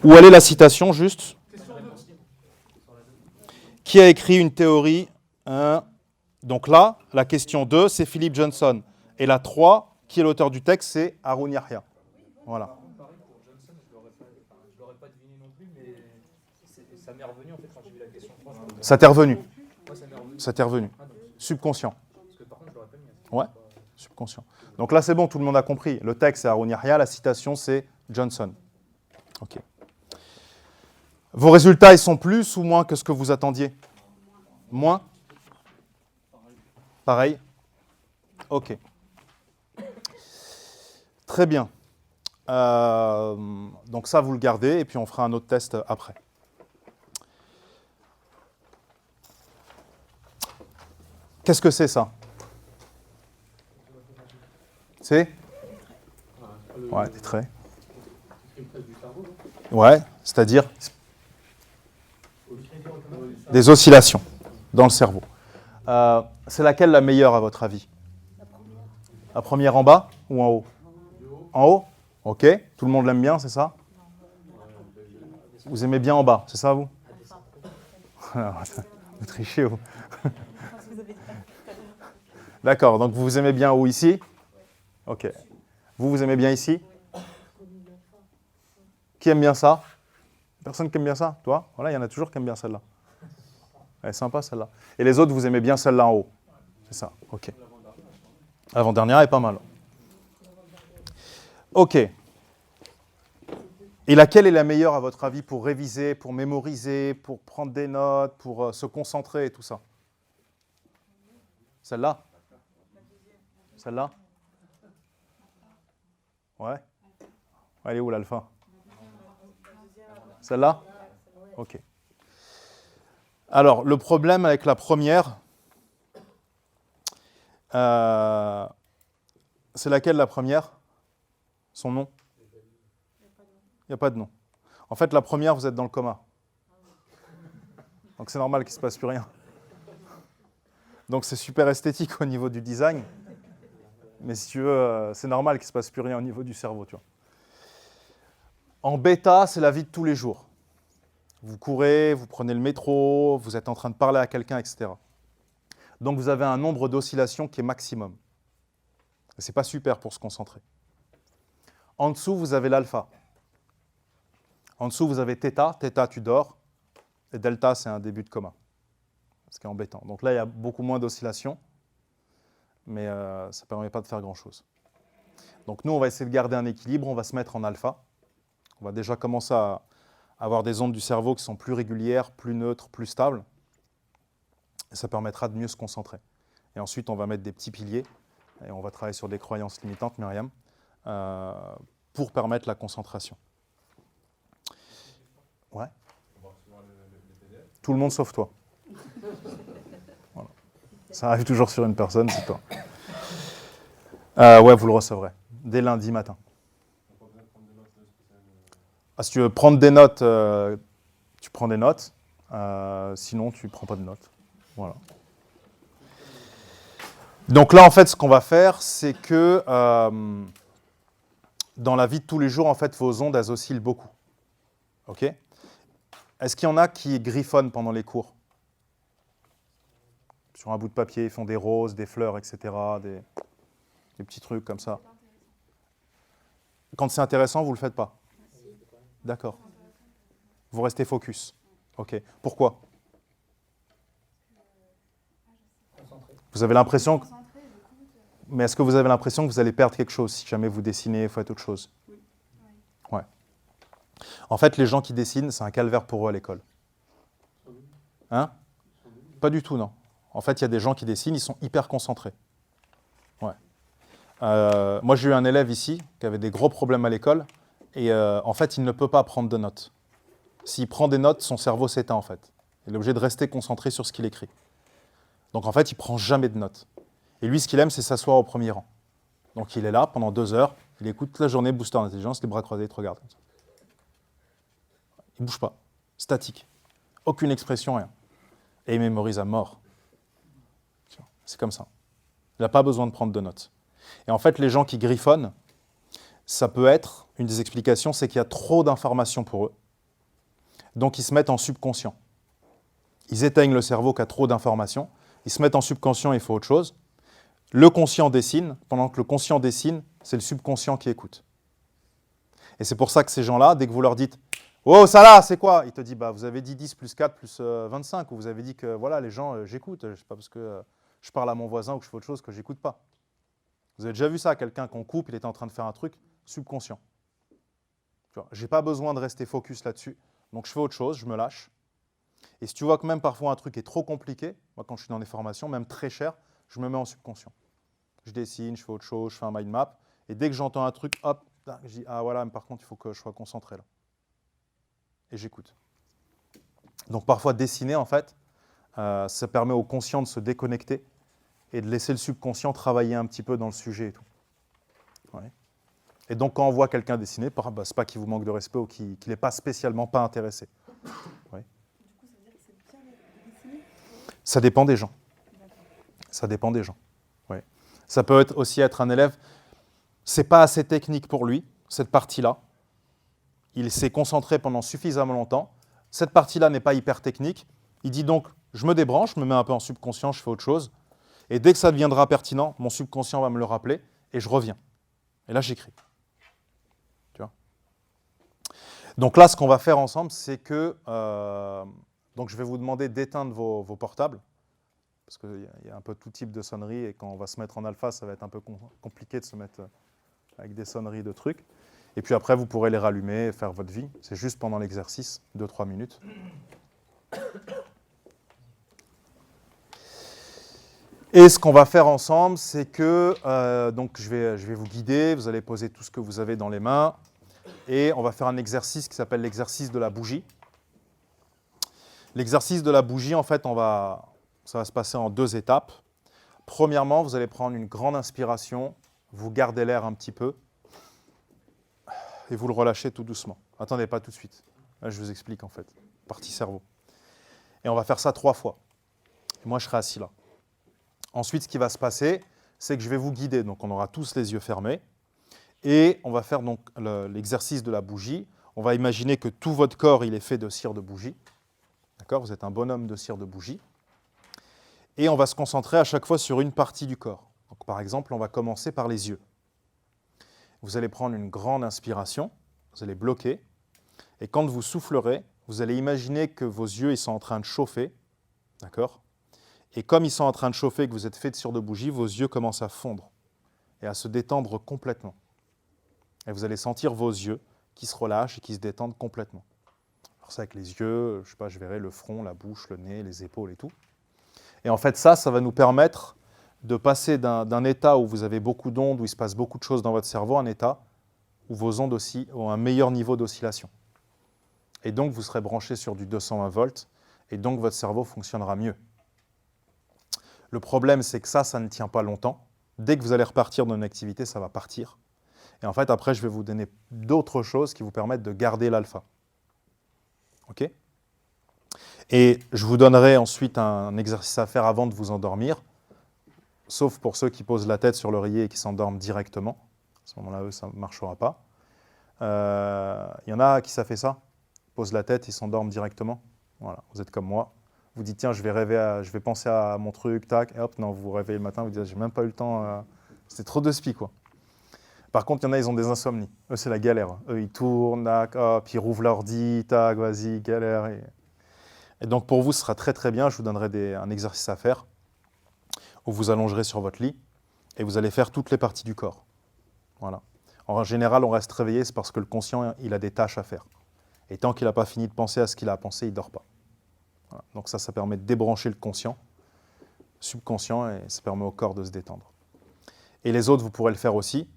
Où elle est la citation, juste? Qui a écrit une théorie? Donc là, la question 2, c'est Philip Johnson. Et la 3, qui est l'auteur du texte, c'est Haroun Yahya. Voilà. Ça t'est revenu? Ça t'est revenu. Subconscient. Ouais, subconscient. Donc là, c'est bon, tout le monde a compris. Le texte, c'est Haroun Yahya, la citation, c'est Johnson. OK. Vos résultats, ils sont plus ou moins que ce que vous attendiez? Moins? Pareil? OK. Très bien. Donc ça, vous le gardez, et puis on fera un autre test après. Qu'est-ce que c'est, ça? C'est? Ouais, des traits. Ouais, c'est-à-dire des oscillations dans le cerveau. C'est laquelle la meilleure, à votre avis? La première en bas ou en haut? En haut? Ok. Tout le monde l'aime bien, c'est ça? Vous aimez bien en bas, c'est ça, vous? Vous trichez, vous. D'accord, donc vous aimez bien où, ici? Ok. Vous aimez bien ici? Qui aime bien ça? Personne qui aime bien ça? Toi? Voilà, il y en a toujours qui aiment bien celle-là. Elle est sympa, celle-là. Et les autres, vous aimez bien celle-là en haut? C'est ça, ok. L'avant-dernière est pas mal. Ok. Et laquelle est la meilleure, à votre avis, pour réviser, pour mémoriser, pour prendre des notes, pour se concentrer et tout ça? Celle-là? Celle-là? Ouais. Elle est où, l'alpha? Celle-là? Ok. Alors, le problème avec la première, c'est laquelle, la première? Son nom? Il n'y a pas de nom. En fait, la première, vous êtes dans le coma. Donc c'est normal qu'il ne se passe plus rien. Donc c'est super esthétique au niveau du design. Mais si tu veux, c'est normal qu'il ne se passe plus rien au niveau du cerveau, tu vois. En bêta, c'est la vie de tous les jours. Vous courez, vous prenez le métro, vous êtes en train de parler à quelqu'un, etc. Donc vous avez un nombre d'oscillations qui est maximum. Ce n'est pas super pour se concentrer. En dessous, vous avez l'alpha. En dessous, vous avez θ. θ, tu dors. Et delta, c'est un début de coma. Ce qui est embêtant. Donc là, il y a beaucoup moins d'oscillations. Mais ça ne permet pas de faire grand-chose. Donc nous, on va essayer de garder un équilibre. On va se mettre en alpha. On va déjà commencer à avoir des ondes du cerveau qui sont plus régulières, plus neutres, plus stables. Et ça permettra de mieux se concentrer. Et ensuite, on va mettre des petits piliers. Et on va travailler sur des croyances limitantes, Myriam, pour permettre la concentration. Ouais. Tout le monde sauf toi. Voilà. Ça arrive toujours sur une personne, c'est toi. Ouais, vous le recevrez. Dès lundi matin. Ah, si tu veux prendre des notes, tu prends des notes. Sinon, tu ne prends pas de notes. Voilà. Donc là, en fait, ce qu'on va faire, c'est que dans la vie de tous les jours, en fait, vos ondes, elles oscillent beaucoup. OK ? Est-ce qu'il y en a qui griffonnent pendant les cours ? Sur un bout de papier, ils font des roses, des fleurs, etc., des petits trucs comme ça. Quand c'est intéressant, vous ne le faites pas ? D'accord. Vous restez focus. OK. Pourquoi ? Vous avez l'impression que... Mais est-ce que vous avez l'impression que vous allez perdre quelque chose si jamais vous dessinez, faites autre chose ? Ouais. En fait, les gens qui dessinent, c'est un calvaire pour eux à l'école. Hein ? Pas du tout, non. En fait, il y a des gens qui dessinent, ils sont hyper concentrés. Ouais. Moi, j'ai eu un élève ici qui avait des gros problèmes à l'école et en fait, il ne peut pas prendre de notes. S'il prend des notes, son cerveau s'éteint en fait. Il est obligé de rester concentré sur ce qu'il écrit. Donc en fait, il ne prend jamais de notes. Et lui, ce qu'il aime, c'est s'asseoir au premier rang. Donc il est là pendant 2 heures, il écoute toute la journée Booster d'intelligence, les bras croisés, il te regarde comme ça. Il ne bouge pas, statique. Aucune expression, rien. Et il mémorise à mort. C'est comme ça. Il n'a pas besoin de prendre de notes. Et en fait, les gens qui griffonnent, ça peut être, une des explications, c'est qu'il y a trop d'informations pour eux. Donc ils se mettent en subconscient. Ils éteignent le cerveau qui a trop d'informations, ils se mettent en subconscient et il faut autre chose. Le conscient dessine, pendant que le conscient dessine, c'est le subconscient qui écoute. Et c'est pour ça que ces gens-là, dès que vous leur dites « Oh, ça là, c'est quoi ?» Il te dit bah, « Vous avez dit 10 plus 4 plus 25. » Ou vous avez dit que voilà, les gens, j'écoute. C'est pas parce que je parle à mon voisin ou que je fais autre chose que j'écoute pas. Vous avez déjà vu ça, quelqu'un qu'on coupe, il était en train de faire un truc subconscient. Je n'ai pas besoin de rester focus là-dessus. Donc je fais autre chose, je me lâche. Et si tu vois que même parfois un truc est trop compliqué, moi quand je suis dans des formations, même très cher, je me mets en subconscient. Je dessine, je fais autre chose, je fais un mind map. Et dès que j'entends un truc, hop, je dis ah voilà, mais par contre il faut que je sois concentré là. Et j'écoute. Donc parfois dessiner en fait, ça permet au conscient de se déconnecter et de laisser le subconscient travailler un petit peu dans le sujet et tout. Ouais. Et donc quand on voit quelqu'un dessiner, c'est pas qu'il vous manque de respect ou qu'il n'est pas spécialement pas intéressé. Ouais.
Du coup, ça veut dire que c'est bien de dessiner ?
Ça dépend des gens. Ça dépend des gens. Ouais. Ça peut aussi être un élève, c'est pas assez technique pour lui, cette partie-là. Il s'est concentré pendant suffisamment longtemps. Cette partie-là n'est pas hyper technique. Il dit donc, je me débranche, je me mets un peu en subconscient, je fais autre chose. Et dès que ça deviendra pertinent, mon subconscient va me le rappeler et je reviens. Et là, j'écris. Tu vois ? Donc là, ce qu'on va faire ensemble, c'est que donc je vais vous demander d'éteindre vos portables. Parce qu'il y a un peu tout type de sonneries et quand on va se mettre en alpha, ça va être un peu compliqué de se mettre avec des sonneries de trucs. Et puis après, vous pourrez les rallumer et faire votre vie. C'est juste pendant l'exercice, 2-3 minutes. Et ce qu'on va faire ensemble, c'est que donc je vais vous guider, vous allez poser tout ce que vous avez dans les mains et on va faire un exercice qui s'appelle l'exercice de la bougie. L'exercice de la bougie, en fait, ça va se passer en 2 étapes. Premièrement, vous allez prendre une grande inspiration, vous gardez l'air un petit peu et vous le relâchez tout doucement. Attendez, pas tout de suite. Là, je vous explique en fait, partie cerveau. Et on va faire ça 3 fois. Et moi, je serai assis là. Ensuite, ce qui va se passer, c'est que je vais vous guider. Donc on aura tous les yeux fermés. Et on va faire donc l'exercice de la bougie. On va imaginer que tout votre corps il est fait de cire de bougie. D'accord ? Vous êtes un bonhomme de cire de bougie. Et on va se concentrer à chaque fois sur une partie du corps. Donc, par exemple, on va commencer par les yeux. Vous allez prendre une grande inspiration, vous allez bloquer, et quand vous soufflerez, vous allez imaginer que vos yeux ils sont en train de chauffer, d'accord ? Et comme ils sont en train de chauffer, que vous êtes fait de cire de bougie, vos yeux commencent à fondre et à se détendre complètement. Et vous allez sentir vos yeux qui se relâchent et qui se détendent complètement. Alors ça avec les yeux, je sais pas, je verrai le front, la bouche, le nez, les épaules et tout. Et en fait ça va nous permettre de passer d'un état où vous avez beaucoup d'ondes, où il se passe beaucoup de choses dans votre cerveau, à un état où vos ondes aussi ont un meilleur niveau d'oscillation. Et donc vous serez branché sur du 220 volts, et donc votre cerveau fonctionnera mieux. Le problème, c'est que ça ne tient pas longtemps. Dès que vous allez repartir dans une activité, ça va partir. Et en fait, après, je vais vous donner d'autres choses qui vous permettent de garder l'alpha. OK ? Et je vous donnerai ensuite un exercice à faire avant de vous endormir, sauf pour ceux qui posent la tête sur l'oreiller et qui s'endorment directement. À ce moment-là, eux, ça ne marchera pas. Il y en a qui ça fait ça, ils posent la tête, ils s'endorment directement. Voilà, vous êtes comme moi. Vous dites, tiens, je vais penser à mon truc, tac, et hop, non, vous vous réveillez le matin, vous dites, j'ai même pas eu le temps, c'était trop de spi, quoi. Par contre, il y en a, ils ont des insomnies. Eux, c'est la galère. Eux, ils tournent, tac, hop, ils rouvrent l'ordi, tac, vas-y, galère. Et donc, pour vous, ce sera très, très bien. Je vous donnerai un exercice à faire où vous allongerez sur votre lit et vous allez faire toutes les parties du corps. Voilà. En général, on reste réveillé, c'est parce que le conscient, il a des tâches à faire. Et tant qu'il n'a pas fini de penser à ce qu'il a à penser, il ne dort pas. Voilà. Donc ça permet de débrancher le conscient, subconscient, et ça permet au corps de se détendre. Et les autres, vous pourrez le faire aussi.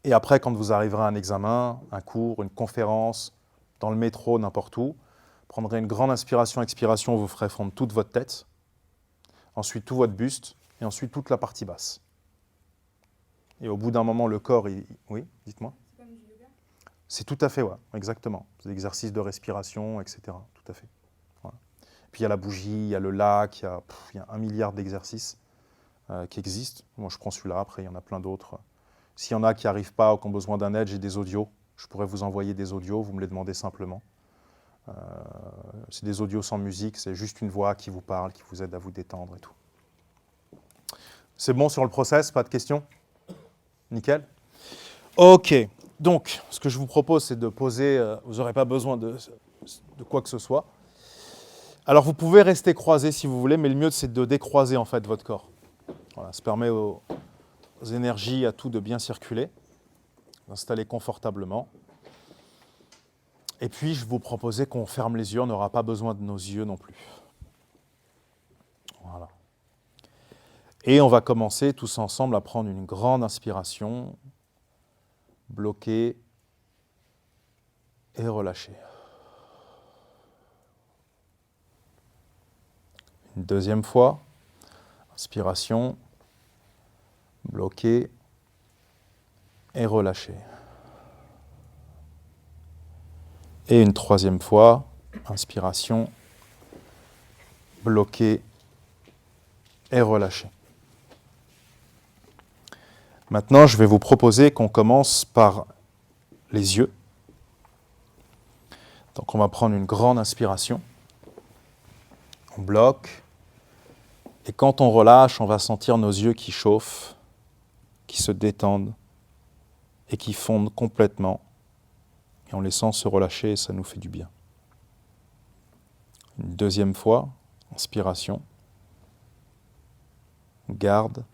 Et après, quand vous arriverez à un examen, un cours, une conférence, dans le métro, n'importe où, prendrez une grande inspiration, expiration, vous ferez fondre toute votre tête, ensuite tout votre buste, et ensuite toute la partie basse. Et au bout d'un moment, le corps, oui, dites-moi.
C'est comme du yoga?
C'est tout à fait, ouais, exactement. Des exercices de respiration, etc. Tout à fait. Voilà. Puis il y a la bougie, il y a le lac, il y a 1 milliard d'exercices qui existent. Moi, je prends celui-là, après, il y en a plein d'autres. S'il y en a qui n'arrivent pas ou qui ont besoin d'un aide, j'ai des audios. Je pourrais vous envoyer des audios, vous me les demandez simplement. C'est des audios sans musique, c'est juste une voix qui vous parle, qui vous aide à vous détendre et tout. C'est bon sur le process, pas de questions ? Nickel ? Ok, donc ce que je vous propose, c'est de poser, vous n'aurez pas besoin de quoi que ce soit. Alors vous pouvez rester croisé si vous voulez, mais le mieux c'est de décroiser en fait votre corps. Voilà, ça permet aux énergies, à tout de bien circuler, d'installer confortablement. Et puis je vous proposais qu'on ferme les yeux, on n'aura pas besoin de nos yeux non plus. Voilà. Et on va commencer tous ensemble à prendre une grande inspiration, bloquer et relâcher. Une deuxième fois, inspiration, bloquer et relâcher. Et une troisième fois, inspiration, bloquer et relâcher. Maintenant, je vais vous proposer qu'on commence par les yeux. Donc on va prendre une grande inspiration. On bloque. Et quand on relâche, on va sentir nos yeux qui chauffent, qui se détendent et qui fondent complètement. Et on les sent se relâcher et ça nous fait du bien. Une deuxième fois, inspiration. On garde.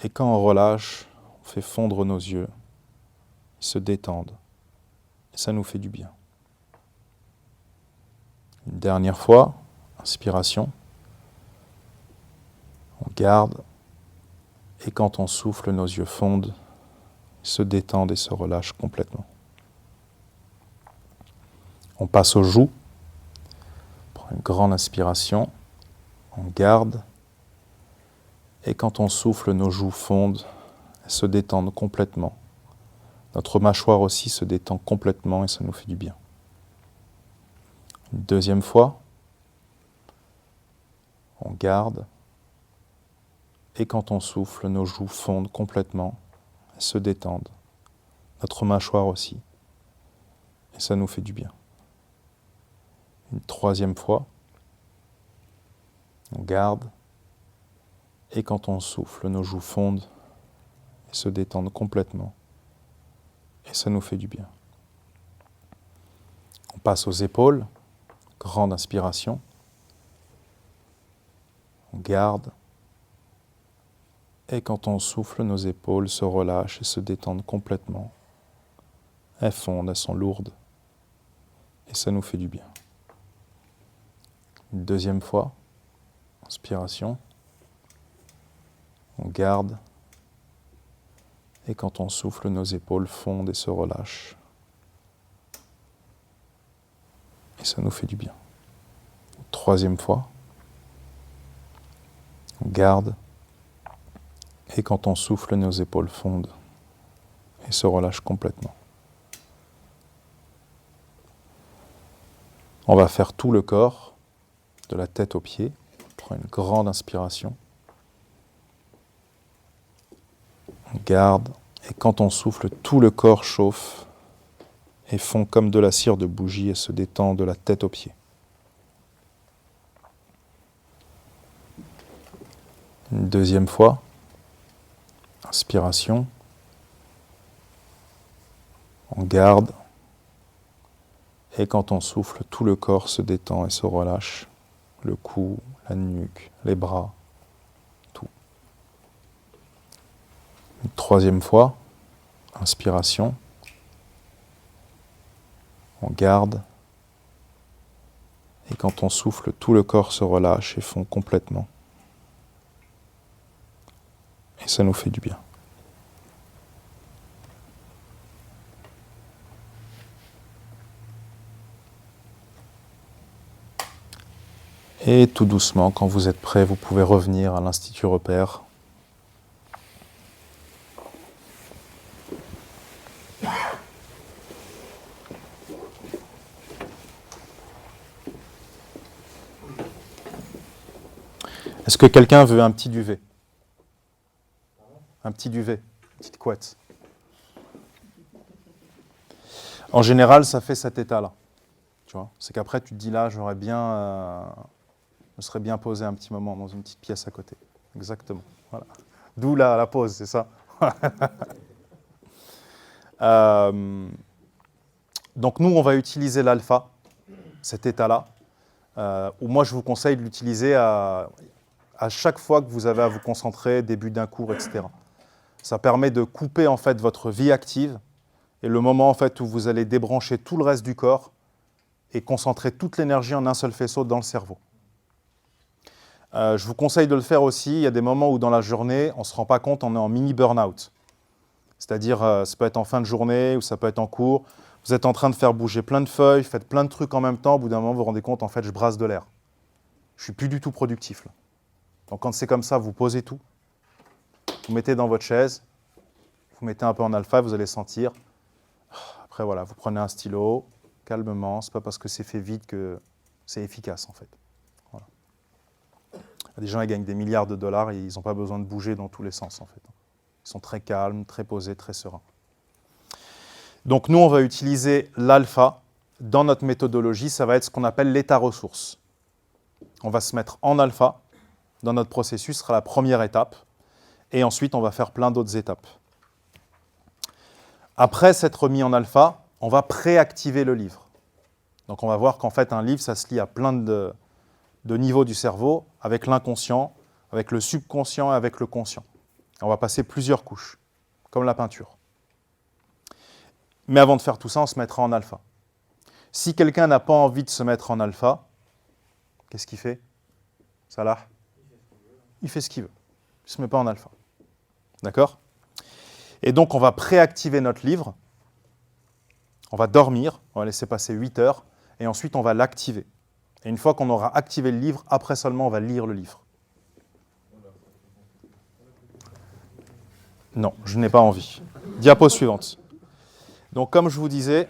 Et quand on relâche, on fait fondre nos yeux. Ils se détendent. Et ça nous fait du bien. Une dernière fois, inspiration. On garde. Et quand on souffle, nos yeux fondent, se détendent et se relâchent complètement. On passe aux joues. On prend une grande inspiration. On garde. Et quand on souffle, nos joues fondent, se détendent complètement. Notre mâchoire aussi se détend complètement et ça nous fait du bien. Une deuxième fois, on garde. Et quand on souffle, nos joues fondent complètement et se détendent. Notre mâchoire aussi. Et ça nous fait du bien. Une troisième fois. On garde. Et quand on souffle, nos joues fondent et se détendent complètement. Et ça nous fait du bien. On passe aux épaules. Grande inspiration. On garde. Et quand on souffle, nos épaules se relâchent et se détendent complètement. Elles fondent, elles sont lourdes. Et ça nous fait du bien. Une deuxième fois. Inspiration. On garde. Et quand on souffle, nos épaules fondent et se relâchent. Et ça nous fait du bien. Une troisième fois. On garde. Et quand on souffle, nos épaules fondent et se relâchent complètement. On va faire tout le corps, de la tête aux pieds. On prend une grande inspiration. On garde. Et quand on souffle, tout le corps chauffe et fond comme de la cire de bougie et se détend de la tête aux pieds. Une deuxième fois. Inspiration. On garde. Et quand on souffle, tout le corps se détend et se relâche. Le cou, la nuque, les bras, tout. Une troisième fois. Inspiration. On garde. Et quand on souffle, tout le corps se relâche et fond complètement. Et ça nous fait du bien. Et tout doucement, quand vous êtes prêts, vous pouvez revenir à l'Institut Repère. Est-ce que quelqu'un veut un petit duvet ? Un petit duvet, une petite couette. En général, ça fait cet état-là. Tu vois, c'est qu'après, tu te dis là, je me serais bien posé un petit moment dans une petite pièce à côté. Exactement. Voilà. D'où la pause, c'est ça. Donc nous, on va utiliser l'alpha, cet état-là, où moi, je vous conseille de l'utiliser à chaque fois que vous avez à vous concentrer, début d'un cours, etc. Ça permet de couper en fait votre vie active et le moment en fait où vous allez débrancher tout le reste du corps et concentrer toute l'énergie en un seul faisceau dans le cerveau. Je vous conseille de le faire aussi. Il y a des moments où dans la journée, on ne se rend pas compte, on est en mini burn-out. C'est-à-dire, ça peut être en fin de journée ou ça peut être en cours. Vous êtes en train de faire bouger plein de feuilles, faites plein de trucs en même temps. Au bout d'un moment, vous vous rendez compte, en fait, je brasse de l'air. Je ne suis plus du tout productif. Là. Donc quand c'est comme ça, vous posez tout. Vous mettez dans votre chaise, vous mettez un peu en alpha, vous allez sentir. Après, voilà, vous prenez un stylo, calmement. Ce n'est pas parce que c'est fait vite que c'est efficace, en fait. Voilà. Il y a des gens qui gagnent des milliards de dollars et ils n'ont pas besoin de bouger dans tous les sens, en fait. Ils sont très calmes, très posés, très sereins. Donc nous, on va utiliser l'alpha. Dans notre méthodologie, ça va être ce qu'on appelle l'état ressource. On va se mettre en alpha. Dans notre processus, ce sera la première étape. Et ensuite, on va faire plein d'autres étapes. Après s'être mis en alpha, on va préactiver le livre. Donc on va voir qu'en fait, un livre, ça se lie à plein de niveaux du cerveau, avec l'inconscient, avec le subconscient et avec le conscient. On va passer plusieurs couches, comme la peinture. Mais avant de faire tout ça, on se mettra en alpha. Si quelqu'un n'a pas envie de se mettre en alpha, qu'est-ce qu'il fait ? Salah ? Il fait ce qu'il veut. Il ne se met pas en alpha. D'accord ? Et donc, on va préactiver notre livre. On va dormir, on va laisser passer 8 heures, et ensuite, on va l'activer. Et une fois qu'on aura activé le livre, après seulement, on va lire le livre. Non, je n'ai pas envie. Diapo suivante. Donc, comme je vous disais,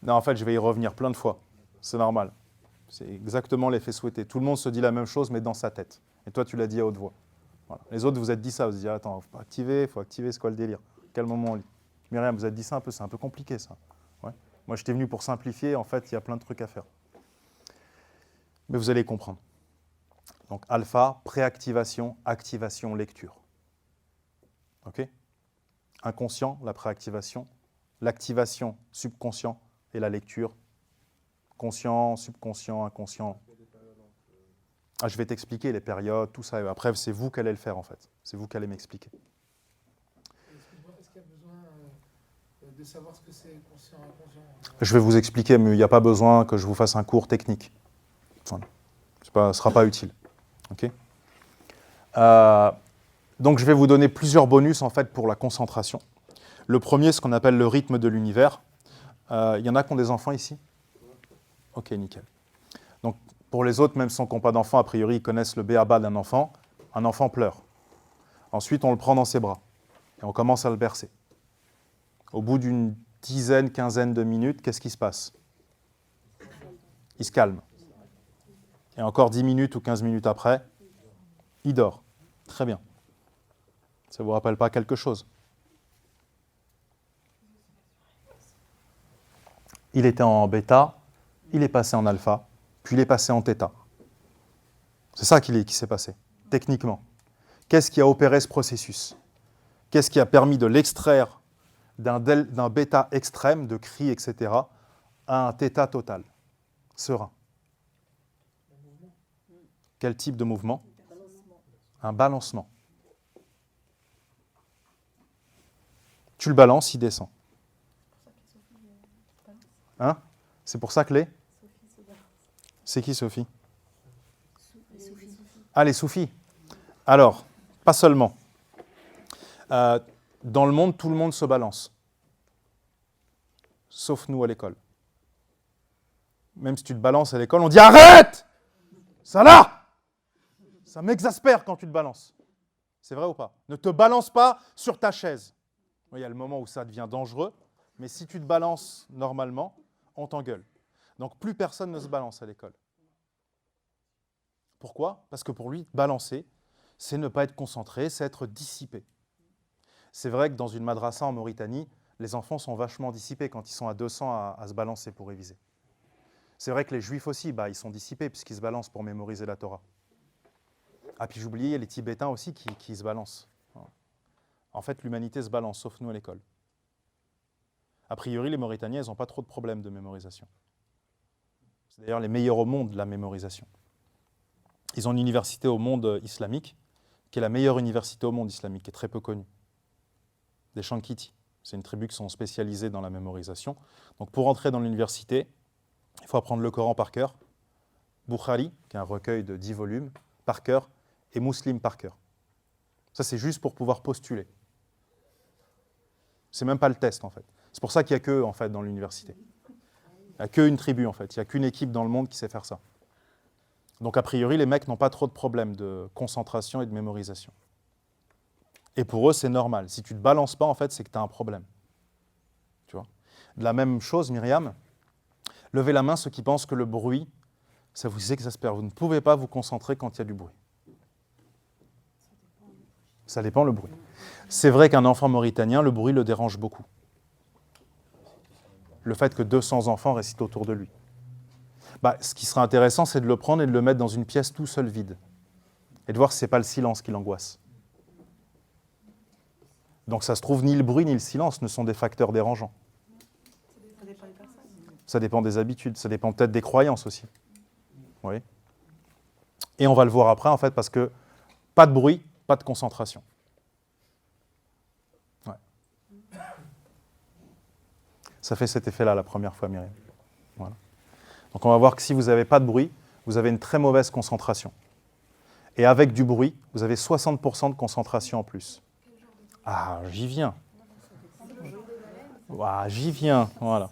non, en fait, je vais y revenir plein de fois. C'est normal. C'est exactement l'effet souhaité. Tout le monde se dit la même chose, mais dans sa tête. Et toi, tu l'as dit à haute voix. Voilà. Les autres, vous êtes dit ça, vous avez dit, attends, faut activer, c'est quoi le délire? Quel moment on lit? Myriam, vous avez dit ça un peu, c'est un peu compliqué ça. Ouais. Moi, j'étais venu pour simplifier, en fait, il y a plein de trucs à faire. Mais vous allez comprendre. Donc, alpha, préactivation, activation, lecture. OK? Inconscient, la préactivation, l'activation, subconscient, et la lecture, conscient, subconscient, inconscient. Ah, je vais t'expliquer les périodes, tout ça. Après, c'est vous qui allez le faire, en fait. C'est vous qui allez m'expliquer.
Excuse-moi, est-ce qu'il y a besoin de savoir ce que c'est conscient, inconscient?
Je vais vous expliquer, mais il n'y a pas besoin que je vous fasse un cours technique. Voilà. Ce ne sera pas utile. OK? Donc, je vais vous donner plusieurs bonus, en fait, pour la concentration. Le premier, ce qu'on appelle le rythme de l'univers. Il y en a qui ont des enfants ici? Ok, nickel. Donc, pour les autres, même ceux qui n'ont pas d'enfants, a priori, ils connaissent le b.a.-ba d'un enfant. Un enfant pleure. Ensuite, on le prend dans ses bras et on commence à le bercer. Au bout d'une dizaine, quinzaine de minutes, qu'est-ce qui se passe? Il se calme. Et encore 10 minutes ou 15 minutes après, il dort. Très bien. Ça ne vous rappelle pas quelque chose? Il était en bêta, il est passé en alpha, puis il est passé en θ. C'est ça qui s'est passé, techniquement. Qu'est-ce qui a opéré ce processus? Qu'est-ce qui a permis de l'extraire d'un bêta extrême, de cris, etc., à un θ total, serein? Quel type de mouvement? Un balancement. Tu le balances, il descend. Hein? C'est pour ça que les... C'est qui, Sophie? Ah, les soufis. Alors, pas seulement. Dans le monde, tout le monde se balance. Sauf nous à l'école. Même si tu te balances à l'école, on dit « Arrête! Ça là! Ça m'exaspère quand tu te balances. » C'est vrai ou pas? Ne te balance pas sur ta chaise. Il y a le moment où ça devient dangereux, mais si tu te balances normalement, on t'engueule. Donc plus personne ne se balance à l'école. Pourquoi? Parce que pour lui, balancer, c'est ne pas être concentré, c'est être dissipé. C'est vrai que dans une madrasa en Mauritanie, les enfants sont vachement dissipés quand ils sont à 200 à se balancer pour réviser. C'est vrai que les juifs aussi, ils sont dissipés puisqu'ils se balancent pour mémoriser la Torah. Ah, puis j'oubliais les Tibétains aussi qui se balancent. En fait, l'humanité se balance, sauf nous à l'école. A priori, les Mauritaniens, ils n'ont pas trop de problèmes de mémorisation. C'est d'ailleurs les meilleurs au monde de la mémorisation. Ils ont une université au monde islamique, qui est la meilleure université au monde islamique, qui est très peu connue. Des Shankiti. C'est une tribu qui sont spécialisées dans la mémorisation. Donc pour entrer dans l'université, il faut apprendre le Coran par cœur, Bukhari, qui est un recueil de 10 volumes, par cœur, et Muslim par cœur. Ça, c'est juste pour pouvoir postuler. C'est même pas le test, en fait. C'est pour ça qu'il n'y a qu'eux, en fait, dans l'université. Il n'y a qu'une tribu, en fait. Il n'y a qu'une équipe dans le monde qui sait faire ça. Donc, a priori, les mecs n'ont pas trop de problèmes de concentration et de mémorisation. Et pour eux, c'est normal. Si tu ne te balances pas, en fait, c'est que tu as un problème. Tu vois? De la même chose, Myriam, levez la main ceux qui pensent que le bruit, ça vous exaspère. Vous ne pouvez pas vous concentrer quand il y a du bruit. Ça dépend le bruit. C'est vrai qu'un enfant mauritanien, le bruit le dérange beaucoup. Le fait que 200 enfants récitent autour de lui. Ce qui serait intéressant, c'est de le prendre et de le mettre dans une pièce tout seul vide. Et de voir si ce n'est pas le silence qui l'angoisse. Donc ça se trouve, ni le bruit ni le silence ne sont des facteurs dérangeants. Ça dépend des habitudes, ça dépend peut-être des croyances aussi. Oui. Et on va le voir après, en fait, parce que pas de bruit, pas de concentration. Ouais. Ça fait cet effet-là la première fois, Myriam. Voilà. Donc on va voir que si vous n'avez pas de bruit, vous avez une très mauvaise concentration. Et avec du bruit, vous avez 60% de concentration en plus. Ah, j'y viens. Ah, j'y viens, voilà.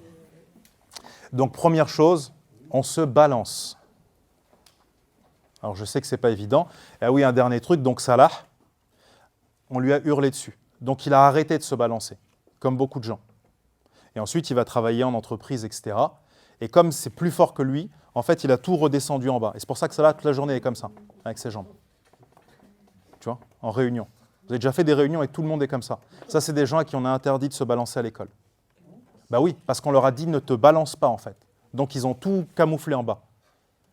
Donc première chose, on se balance. Alors je sais que ce n'est pas évident. Et ah oui, un dernier truc, donc Salah, on lui a hurlé dessus. Donc il a arrêté de se balancer, comme beaucoup de gens. Et ensuite, il va travailler en entreprise, etc. Et comme c'est plus fort que lui, en fait, il a tout redescendu en bas. Et c'est pour ça que Salah, toute la journée, est comme ça, avec ses jambes. tu vois, en réunion. Vous avez déjà fait des réunions et tout le monde est comme ça. Ça, c'est des gens à qui on a interdit de se balancer à l'école. Bah oui, parce qu'on leur a dit ne te balance pas en fait. Donc ils ont tout camouflé en bas.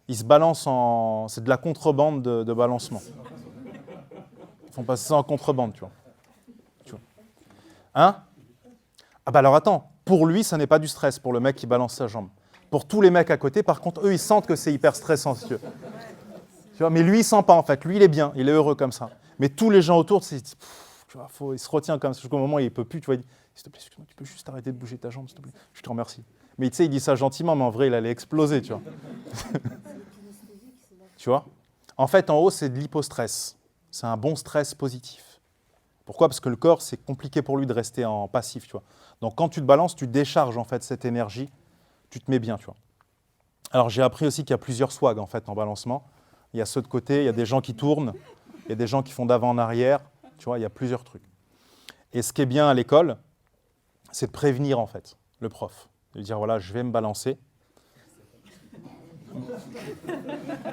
Ils se balancent en... C'est de la contrebande de balancement. Ils font passer ça en contrebande, tu vois. Hein? Ah bah alors attends, pour lui, ça n'est pas du stress, pour le mec qui balance sa jambe. Pour tous les mecs à côté, par contre, eux, ils sentent que c'est hyper stressant, si tu veux. Tu vois, mais lui, il sent pas en fait. Lui, il est bien, il est heureux comme ça. Mais tous les gens autour, tu vois, il se retient comme ça jusqu'au moment où il peut plus. Tu vois, il dit, s'il te plaît, excuse-moi, tu peux juste arrêter de bouger ta jambe, s'il te plaît. Je te remercie. Mais tu sais, il dit ça gentiment, mais en vrai, il allait exploser, tu vois. Tu vois? En fait, en haut, c'est de l'hypostress. C'est un bon stress positif. Pourquoi? Parce que le corps, c'est compliqué pour lui de rester en passif, tu vois. Donc, quand tu te balances, tu décharges en fait cette énergie, tu te mets bien, tu vois. Alors, j'ai appris aussi qu'il y a plusieurs swags en fait en balancement. Il y a ceux de côté, il y a des gens qui tournent, il y a des gens qui font d'avant en arrière, tu vois, il y a plusieurs trucs. Et ce qui est bien à l'école, c'est de prévenir en fait le prof, de lui dire voilà, je vais me balancer.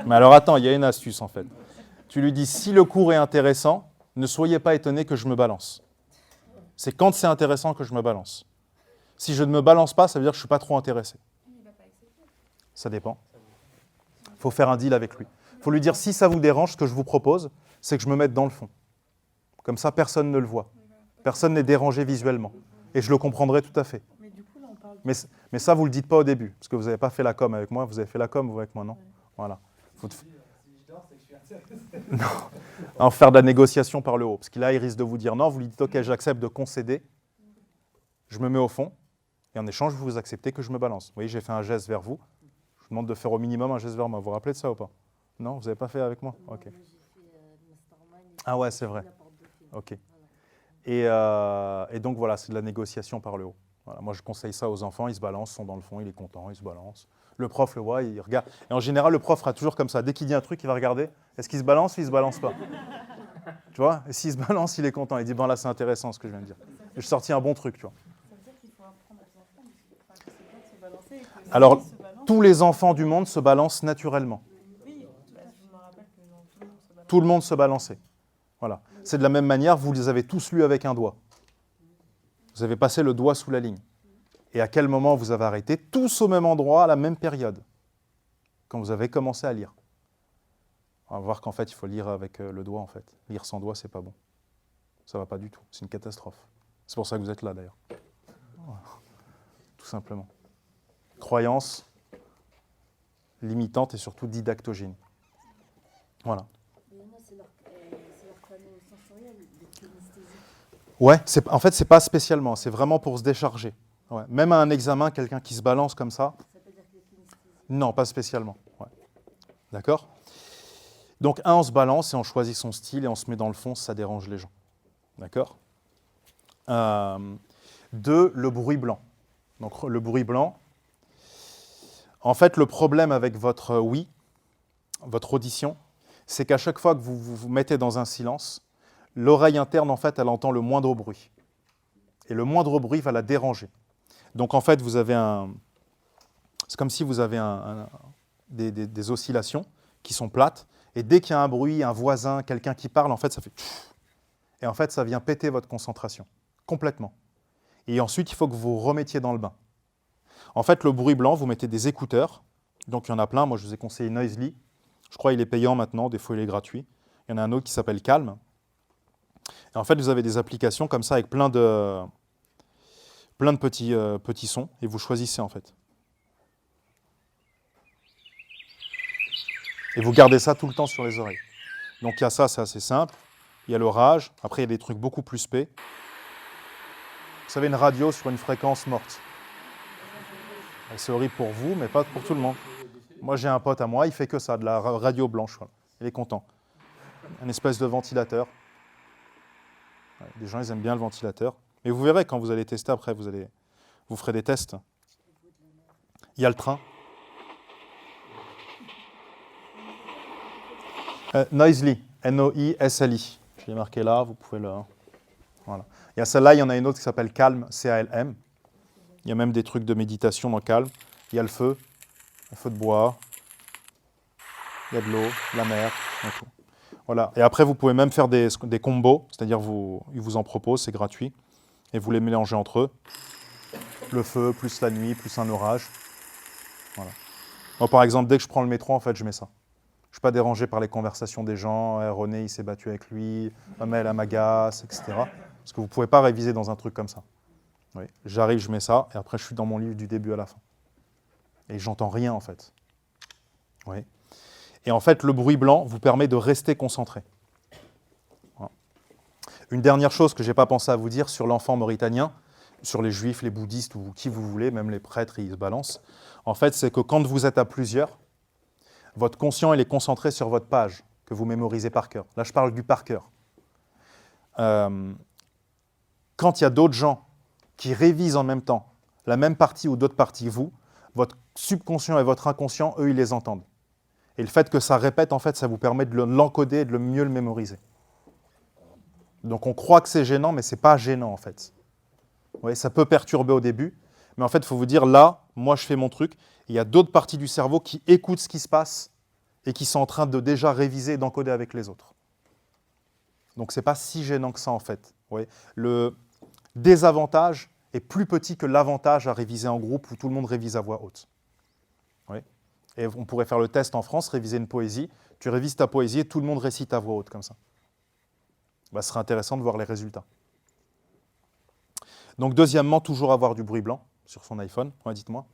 Mais alors attends, il y a une astuce en fait. Tu lui dis si le cours est intéressant, ne soyez pas étonnés que je me balance. C'est quand c'est intéressant que je me balance. Si je ne me balance pas, ça veut dire que je ne suis pas trop intéressé. Ça dépend. Il faut faire un deal avec lui. Il faut lui dire si ça vous dérange, ce que je vous propose, c'est que je me mette dans le fond. Comme ça, personne ne le voit. Personne n'est dérangé visuellement. Et je le comprendrai tout à fait.
Mais du coup, là, on parle
Mais ça, vous ne le dites pas au début, parce que vous n'avez pas fait la com avec moi. Vous avez fait la com, vous, avec moi, non? Voilà. Non. En faire de la négociation par le haut. Parce que là, il risque de vous dire non, vous lui dites ok, j'accepte de concéder, je me mets au fond, et en échange, vous acceptez que je me balance. Vous voyez, j'ai fait un geste vers vous. Je vous demande de faire au minimum un geste vers moi. Vous vous rappelez de ça ou pas? Non, vous n'avez pas fait avec moi? Ok. Ah ouais, c'est vrai. Ok. Et donc voilà, c'est de la négociation par le haut. Voilà, moi, je conseille ça aux enfants. Ils se balancent, sont dans le fond, il est content, ils se balancent. Le prof le voit, il regarde. Et en général, le prof fera toujours comme ça. Dès qu'il dit un truc, il va regarder. Est-ce qu'il se balance ou il ne se balance pas? Tu vois? Et s'il se balance, il est content. Il dit, bon là, c'est intéressant ce que je viens de dire. J'ai sorti un bon truc, tu vois.
Ça veut dire qu'il faut apprendre aux enfants que c'est bien de se balancer. Et que
Alors,
s'ils se balancent,
tous les enfants du monde se balancent naturellement.
oui, bah, je me rappelle que non, tout le monde se balance.
Tout le monde se balançait. Voilà. C'est de la même manière, vous les avez tous lus avec un doigt. Vous avez passé le doigt sous la ligne. Et à quel moment vous avez arrêté? Tous au même endroit, à la même période, quand vous avez commencé à lire. On va voir qu'en fait, il faut lire avec le doigt, en fait. Lire sans doigt, c'est pas bon. Ça va pas du tout. C'est une catastrophe. C'est pour ça que vous êtes là, d'ailleurs. Voilà. Tout simplement. Croyance limitante et surtout didactogène. Voilà.
C'est leur canal sensoriel, le kinesthésie.
Ouais, en fait, c'est pas spécialement. C'est vraiment pour se décharger. Ouais. Même à un examen, quelqu'un qui se balance comme ça.
Ça peut dire que le kinesthésie.
Non, pas spécialement. Ouais. D'accord? Donc, on se balance et on choisit son style et on se met dans le fond si ça dérange les gens. D'accord? 2, le bruit blanc. Donc, le bruit blanc. En fait, le problème avec votre oui, votre audition, c'est qu'à chaque fois que vous vous mettez dans un silence, l'oreille interne, en fait, elle entend le moindre bruit. Et le moindre bruit va la déranger. Donc, en fait, vous avez c'est comme si vous avez des oscillations qui sont plates. Et dès qu'il y a un bruit, un voisin, quelqu'un qui parle, en fait, ça fait... Et en fait, ça vient péter votre concentration, complètement. Et ensuite, il faut que vous vous remettiez dans le bain. En fait, le bruit blanc, vous mettez des écouteurs. Donc, il y en a plein. Moi, je vous ai conseillé Noisely. Je crois qu'il est payant maintenant. Des fois, il est gratuit. Il y en a un autre qui s'appelle Calm. Et en fait, vous avez des applications comme ça avec plein de petits sons. Et vous choisissez, en fait. Et vous gardez ça tout le temps sur les oreilles. Donc il y a ça, c'est assez simple. Il y a l'orage. Après, il y a des trucs beaucoup plus spé. Vous savez, une radio sur une fréquence morte. C'est horrible pour vous, mais pas pour tout le monde. Moi, j'ai un pote à moi, il fait que ça, de la radio blanche. Voilà. Il est content. Une espèce de ventilateur. Les gens, ils aiment bien le ventilateur. Mais vous verrez, quand vous allez tester après, vous ferez des tests. Il y a le train. Noisely, N-O-I-S-L-I. Je l'ai marqué là, vous pouvez le... Voilà. Il y a celle-là, il y en a une autre qui s'appelle Calm, C-A-L-M. Il y a même des trucs de méditation dans Calm. Il y a le feu de bois. Il y a de l'eau, la mer, et tout. Voilà. Et après, vous pouvez même faire des combos, c'est-à-dire ils vous en proposent, c'est gratuit, et vous les mélangez entre eux. Le feu, plus la nuit, plus un orage. Voilà. Moi, par exemple, dès que je prends le métro, en fait, je mets ça. Je ne suis pas dérangé par les conversations des gens. René, il s'est battu avec lui. Amel, elle m'agace, etc. Parce que vous ne pouvez pas réviser dans un truc comme ça. Oui. J'arrive, je mets ça, et après, je suis dans mon livre du début à la fin. Et j'entends rien, en fait. Oui. Et en fait, le bruit blanc vous permet de rester concentré. Voilà. Une dernière chose que je n'ai pas pensé à vous dire sur l'enfant mauritanien, sur les juifs, les bouddhistes ou qui vous voulez, même les prêtres, ils se balancent. En fait, c'est que quand vous êtes à plusieurs, votre conscient il est concentré sur votre page que vous mémorisez par cœur. Là, je parle du par cœur. Quand il y a d'autres gens qui révisent en même temps la même partie ou d'autres parties que vous, votre subconscient et votre inconscient, eux, ils les entendent. Et le fait que ça répète, en fait, ça vous permet de l'encoder et de mieux le mémoriser. Donc on croit que c'est gênant, mais ce n'est pas gênant, en fait. Ouais, ça peut perturber au début, mais en fait, il faut vous dire, là, moi, je fais mon truc. Il y a d'autres parties du cerveau qui écoutent ce qui se passe et qui sont en train de déjà réviser et d'encoder avec les autres. Donc, ce n'est pas si gênant que ça, en fait. Ouais. Le désavantage est plus petit que l'avantage à réviser en groupe où tout le monde révise à voix haute. Ouais. Et on pourrait faire le test en France, réviser une poésie. Tu révises ta poésie et tout le monde récite à voix haute comme ça. Bah, ce serait intéressant de voir les résultats. Donc, deuxièmement, toujours avoir du bruit blanc sur son iPhone. Ouais, dites-moi.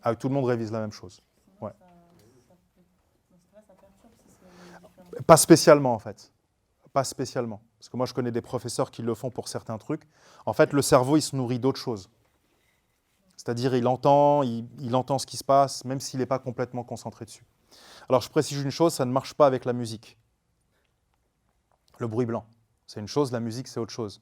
Ah, tout le monde révise la même chose. Ouais. Pas spécialement, en fait. Pas spécialement. Parce que moi, je connais des professeurs qui le font pour certains trucs. En fait, le cerveau, il se nourrit d'autres choses. C'est-à-dire, il entend ce qui se passe, même s'il n'est pas complètement concentré dessus. Alors, je précise une chose, ça ne marche pas avec la musique. Le bruit blanc, c'est une chose, la musique, c'est autre chose.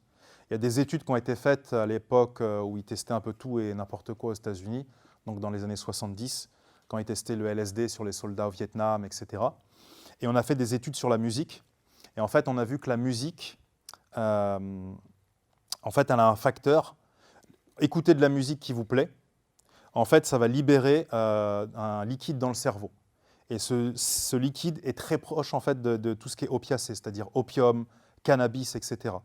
Il y a des études qui ont été faites à l'époque où ils testaient un peu tout et n'importe quoi aux États-Unis, donc dans les années 70, quand ils testaient le LSD sur les soldats au Vietnam, etc. Et on a fait des études sur la musique. Et en fait, on a vu que la musique, en fait, elle a un facteur. Écouter de la musique qui vous plaît, en fait, ça va libérer un liquide dans le cerveau. Et ce liquide est très proche en fait, de tout ce qui est opiacé, c'est-à-dire opium, cannabis, etc.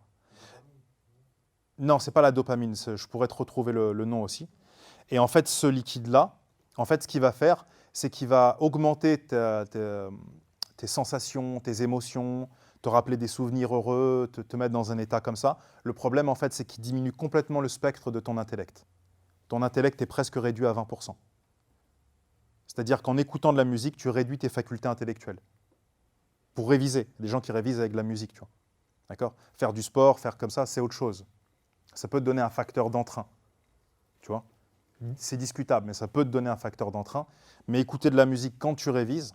Non, ce n'est pas la dopamine, je pourrais te retrouver le nom aussi. Et en fait, ce liquide-là, en fait, ce qu'il va faire, c'est qu'il va augmenter tes sensations, tes émotions, te rappeler des souvenirs heureux, te mettre dans un état comme ça. Le problème, en fait, c'est qu'il diminue complètement le spectre de ton intellect. Ton intellect est presque réduit à 20%. C'est-à-dire qu'en écoutant de la musique, tu réduis tes facultés intellectuelles. Pour réviser, des gens qui révisent avec de la musique, tu vois. D'accord ? Faire du sport, faire comme ça, c'est autre chose. Ça peut te donner un facteur d'entrain. Tu vois ? C'est discutable, mais ça peut te donner un facteur d'entrain. Mais écouter de la musique quand tu révises,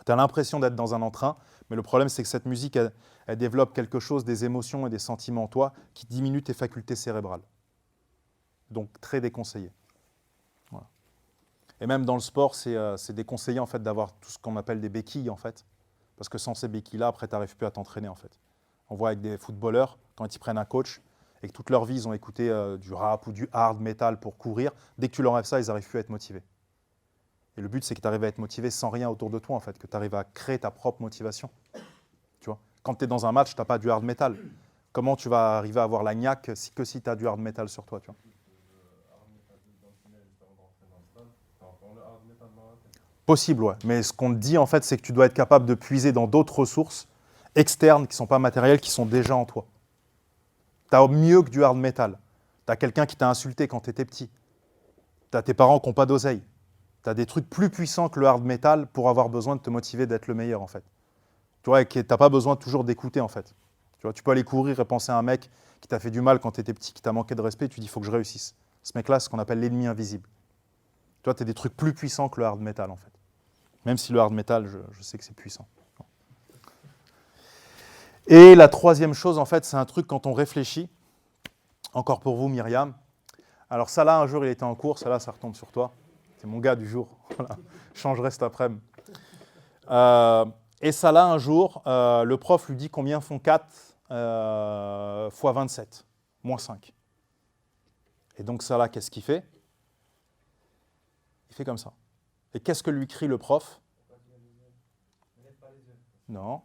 tu as l'impression d'être dans un entrain, mais le problème, c'est que cette musique, elle développe quelque chose, des émotions et des sentiments en toi qui diminuent tes facultés cérébrales. Donc, très déconseillé. Voilà. Et même dans le sport, c'est déconseillé en fait, d'avoir tout ce qu'on appelle des béquilles, en fait. Parce que sans ces béquilles-là, après, tu n'arrives plus à t'entraîner, en fait. On voit avec des footballeurs, quand ils prennent un coach, et que toute leur vie, ils ont écouté du rap ou du hard metal pour courir, dès que tu leur enlèves ça, ils n'arrivent plus à être motivés. Et le but, c'est que tu arrives à être motivé sans rien autour de toi, en fait, que tu arrives à créer ta propre motivation. Tu vois ? Quand tu es dans un match, tu n'as pas du hard metal. Comment tu vas arriver à avoir la niaque que si tu as du hard metal sur toi, tu vois ? Possible, ouais. Mais ce qu'on te dit, en fait, c'est que tu dois être capable de puiser dans d'autres ressources externes qui ne sont pas matérielles, qui sont déjà en toi. Tu as mieux que du hard metal. Tu as quelqu'un qui t'a insulté quand tu étais petit. Tu as tes parents qui n'ont pas d'oseille. Tu as des trucs plus puissants que le hard metal pour avoir besoin de te motiver d'être le meilleur, en fait. Tu vois, et tu n'as pas besoin toujours d'écouter, en fait. Tu vois, tu peux aller courir et penser à un mec qui t'a fait du mal quand tu étais petit, qui t'a manqué de respect, tu dis, il faut que je réussisse. Ce mec-là, c'est ce qu'on appelle l'ennemi invisible. Tu vois, tu as des trucs plus puissants que le hard metal, en fait. Même si le hard metal, je sais que c'est puissant. Et la troisième chose, en fait, c'est un truc quand on réfléchit, encore pour vous, Myriam. Alors ça, là, un jour, il était en cours, ça, là, ça retombe sur toi. C'est mon gars du jour. Voilà. Je changerai cet après-midi. Et ça, là, un jour, le prof lui dit combien font 4 fois 27, moins 5. Et donc ça, là, qu'est-ce qu'il fait ? Il fait comme ça. Et qu'est-ce que lui crie le prof ? Non.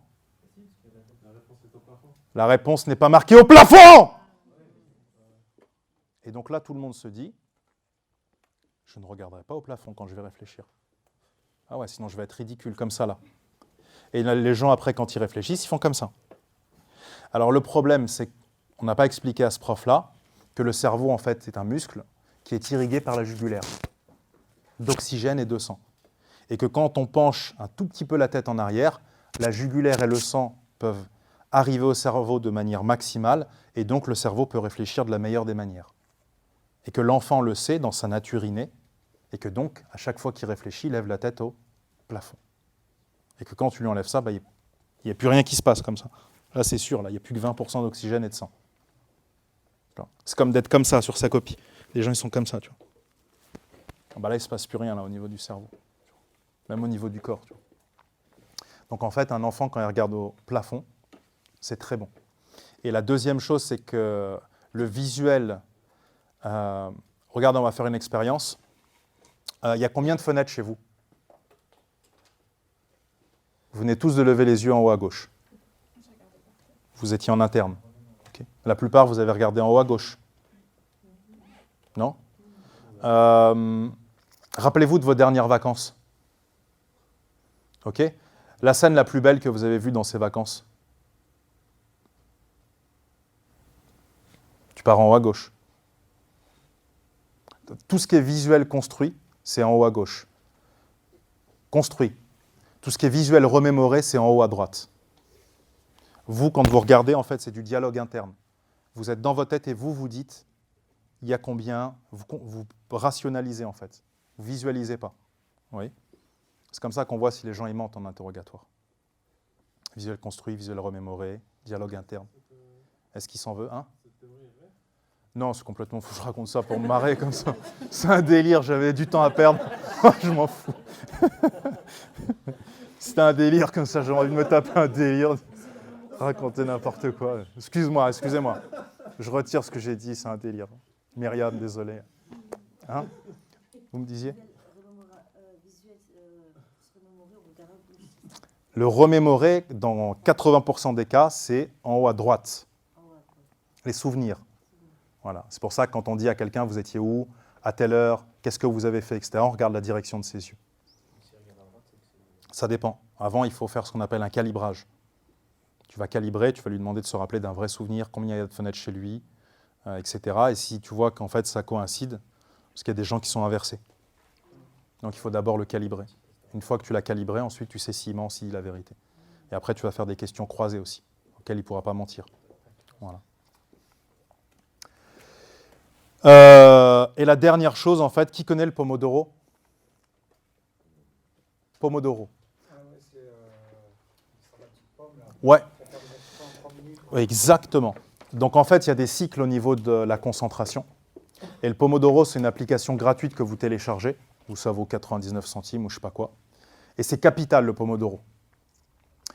La réponse n'est pas marquée au plafond. Et donc là, tout le monde se dit, je ne regarderai pas au plafond quand je vais réfléchir. Ah ouais, sinon je vais être ridicule, comme ça là. Et là, les gens, après, quand ils réfléchissent, ils font comme ça. Alors le problème, c'est qu'on n'a pas expliqué à ce prof-là que le cerveau, en fait, est un muscle qui est irrigué par la jugulaire, d'oxygène et de sang. Et que quand on penche un tout petit peu la tête en arrière, la jugulaire et le sang peuvent arriver au cerveau de manière maximale, et donc le cerveau peut réfléchir de la meilleure des manières. Et que l'enfant le sait dans sa nature innée, et que donc, à chaque fois qu'il réfléchit, il lève la tête au plafond. Et que quand tu lui enlèves ça, il n'y a plus rien qui se passe comme ça. Là, c'est sûr, là, il n'y a plus que 20% d'oxygène et de sang. C'est comme d'être comme ça sur sa copie. Les gens, ils sont comme ça, tu vois. Ah bah là, il ne se passe plus rien là, au niveau du cerveau. Même au niveau du corps. Tu vois. Donc en fait, un enfant, quand il regarde au plafond, c'est très bon. Et la deuxième chose, c'est que le visuel... regardez, on va faire une expérience. Il y a combien de fenêtres chez vous? Vous venez tous de lever les yeux en haut à gauche. Vous étiez en interne. Okay. La plupart, vous avez regardé en haut à gauche. Non? Rappelez-vous de vos dernières vacances. Ok? La scène la plus belle que vous avez vue dans ces vacances. Tu pars en haut à gauche. Tout ce qui est visuel construit, c'est en haut à gauche. Construit. Tout ce qui est visuel remémoré, c'est en haut à droite. Vous, quand vous regardez, en fait, c'est du dialogue interne. Vous êtes dans votre tête et vous dites, il y a combien, vous rationalisez, en fait. Vous visualisez pas. Oui. C'est comme ça qu'on voit si les gens y mentent en interrogatoire. Visuel construit, visuel remémoré, dialogue interne. Est-ce qu'il s'en veut un? Non, c'est complètement fou, je raconte ça pour me marrer comme ça. C'est un délire, j'avais du temps à perdre. Je m'en fous. C'était un délire comme ça, j'ai envie de me taper un délire. Raconter n'importe quoi. Excusez-moi. Je retire ce que j'ai dit, c'est un délire. Myriam, désolé. Hein? Vous me disiez? Le remémorer, dans 80% des cas, c'est en haut à droite. Les souvenirs. Voilà. C'est pour ça que quand on dit à quelqu'un, vous étiez où, à telle heure, qu'est-ce que vous avez fait, etc., on regarde la direction de ses yeux. Ça dépend. Avant, il faut faire ce qu'on appelle un calibrage. Tu vas calibrer, tu vas lui demander de se rappeler d'un vrai souvenir, combien il y a de fenêtres chez lui, etc. Et si tu vois qu'en fait ça coïncide, parce qu'il y a des gens qui sont inversés. Donc il faut d'abord le calibrer. Une fois que tu l'as calibré, ensuite tu sais s'il ment, s'il dit la vérité. Et après tu vas faire des questions croisées aussi, auxquelles il ne pourra pas mentir. Voilà. Et la dernière chose, en fait, qui connaît le Pomodoro? Pomodoro.
Ah ouais, c'est la petite pomme là.
Ouais.
Pour faire des actions en 3 minutes.
Oui, exactement. Donc en fait, il y a des cycles au niveau de la concentration. Et le Pomodoro, c'est une application gratuite que vous téléchargez, où ça vaut 99 centimes ou je ne sais pas quoi. Et c'est capital, le Pomodoro.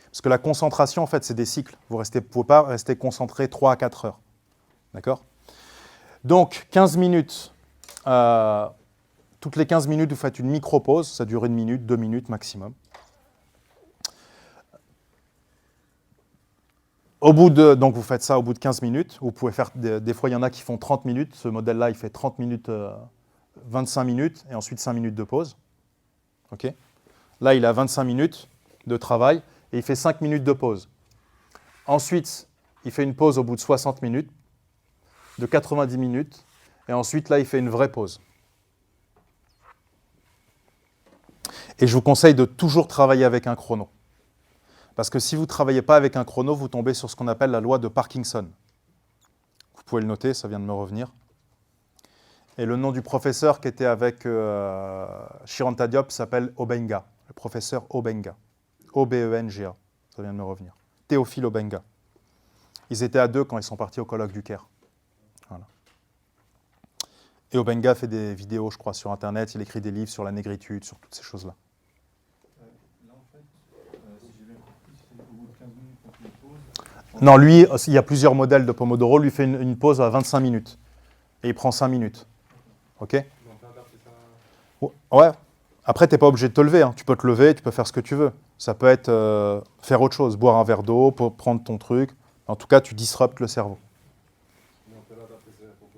Parce que la concentration, en fait, c'est des cycles. Vous ne pouvez pas rester concentré 3 à 4 heures. D'accord? Donc, 15 minutes. Toutes les 15 minutes, vous faites une micro-pause. Ça dure 1 minute, 2 minutes maximum. Donc vous faites ça au bout de 15 minutes. Vous pouvez faire, des fois, il y en a qui font 30 minutes. Ce modèle-là, il fait 30 minutes, 25 minutes, et ensuite 5 minutes de pause. Okay. Là, il a 25 minutes de travail, et il fait 5 minutes de pause. Ensuite, il fait une pause au bout de 60 minutes, de 90 minutes, et ensuite, là, il fait une vraie pause. Et je vous conseille de toujours travailler avec un chrono. Parce que si vous ne travaillez pas avec un chrono, vous tombez sur ce qu'on appelle la loi de Parkinson. Vous pouvez le noter, ça vient de me revenir. Et le nom du professeur qui était avec Chiranta Diop s'appelle Obenga, le professeur Obenga. O-B-E-N-G-A, ça vient de me revenir. Théophile Obenga. Ils étaient à 2 quand ils sont partis au colloque du Caire. Voilà. Et Obenga fait des vidéos, je crois, sur Internet, il écrit des livres sur la négritude, sur toutes ces choses-là.
Là, en fait, si j'ai bien compris, c'est au bout de 15 minutes qu'on fait une pause.
Non, lui, il y a plusieurs modèles de Pomodoro. Lui fait une pause à 25 minutes. Et il prend 5 minutes. OK? Ouais. Après, tu n'es pas obligé de te lever. Hein. Tu peux te lever, tu peux faire ce que tu veux. Ça peut être faire autre chose, boire un verre d'eau, prendre ton truc. En tout cas, tu disruptes le cerveau.
Mais on peut l'adapter pour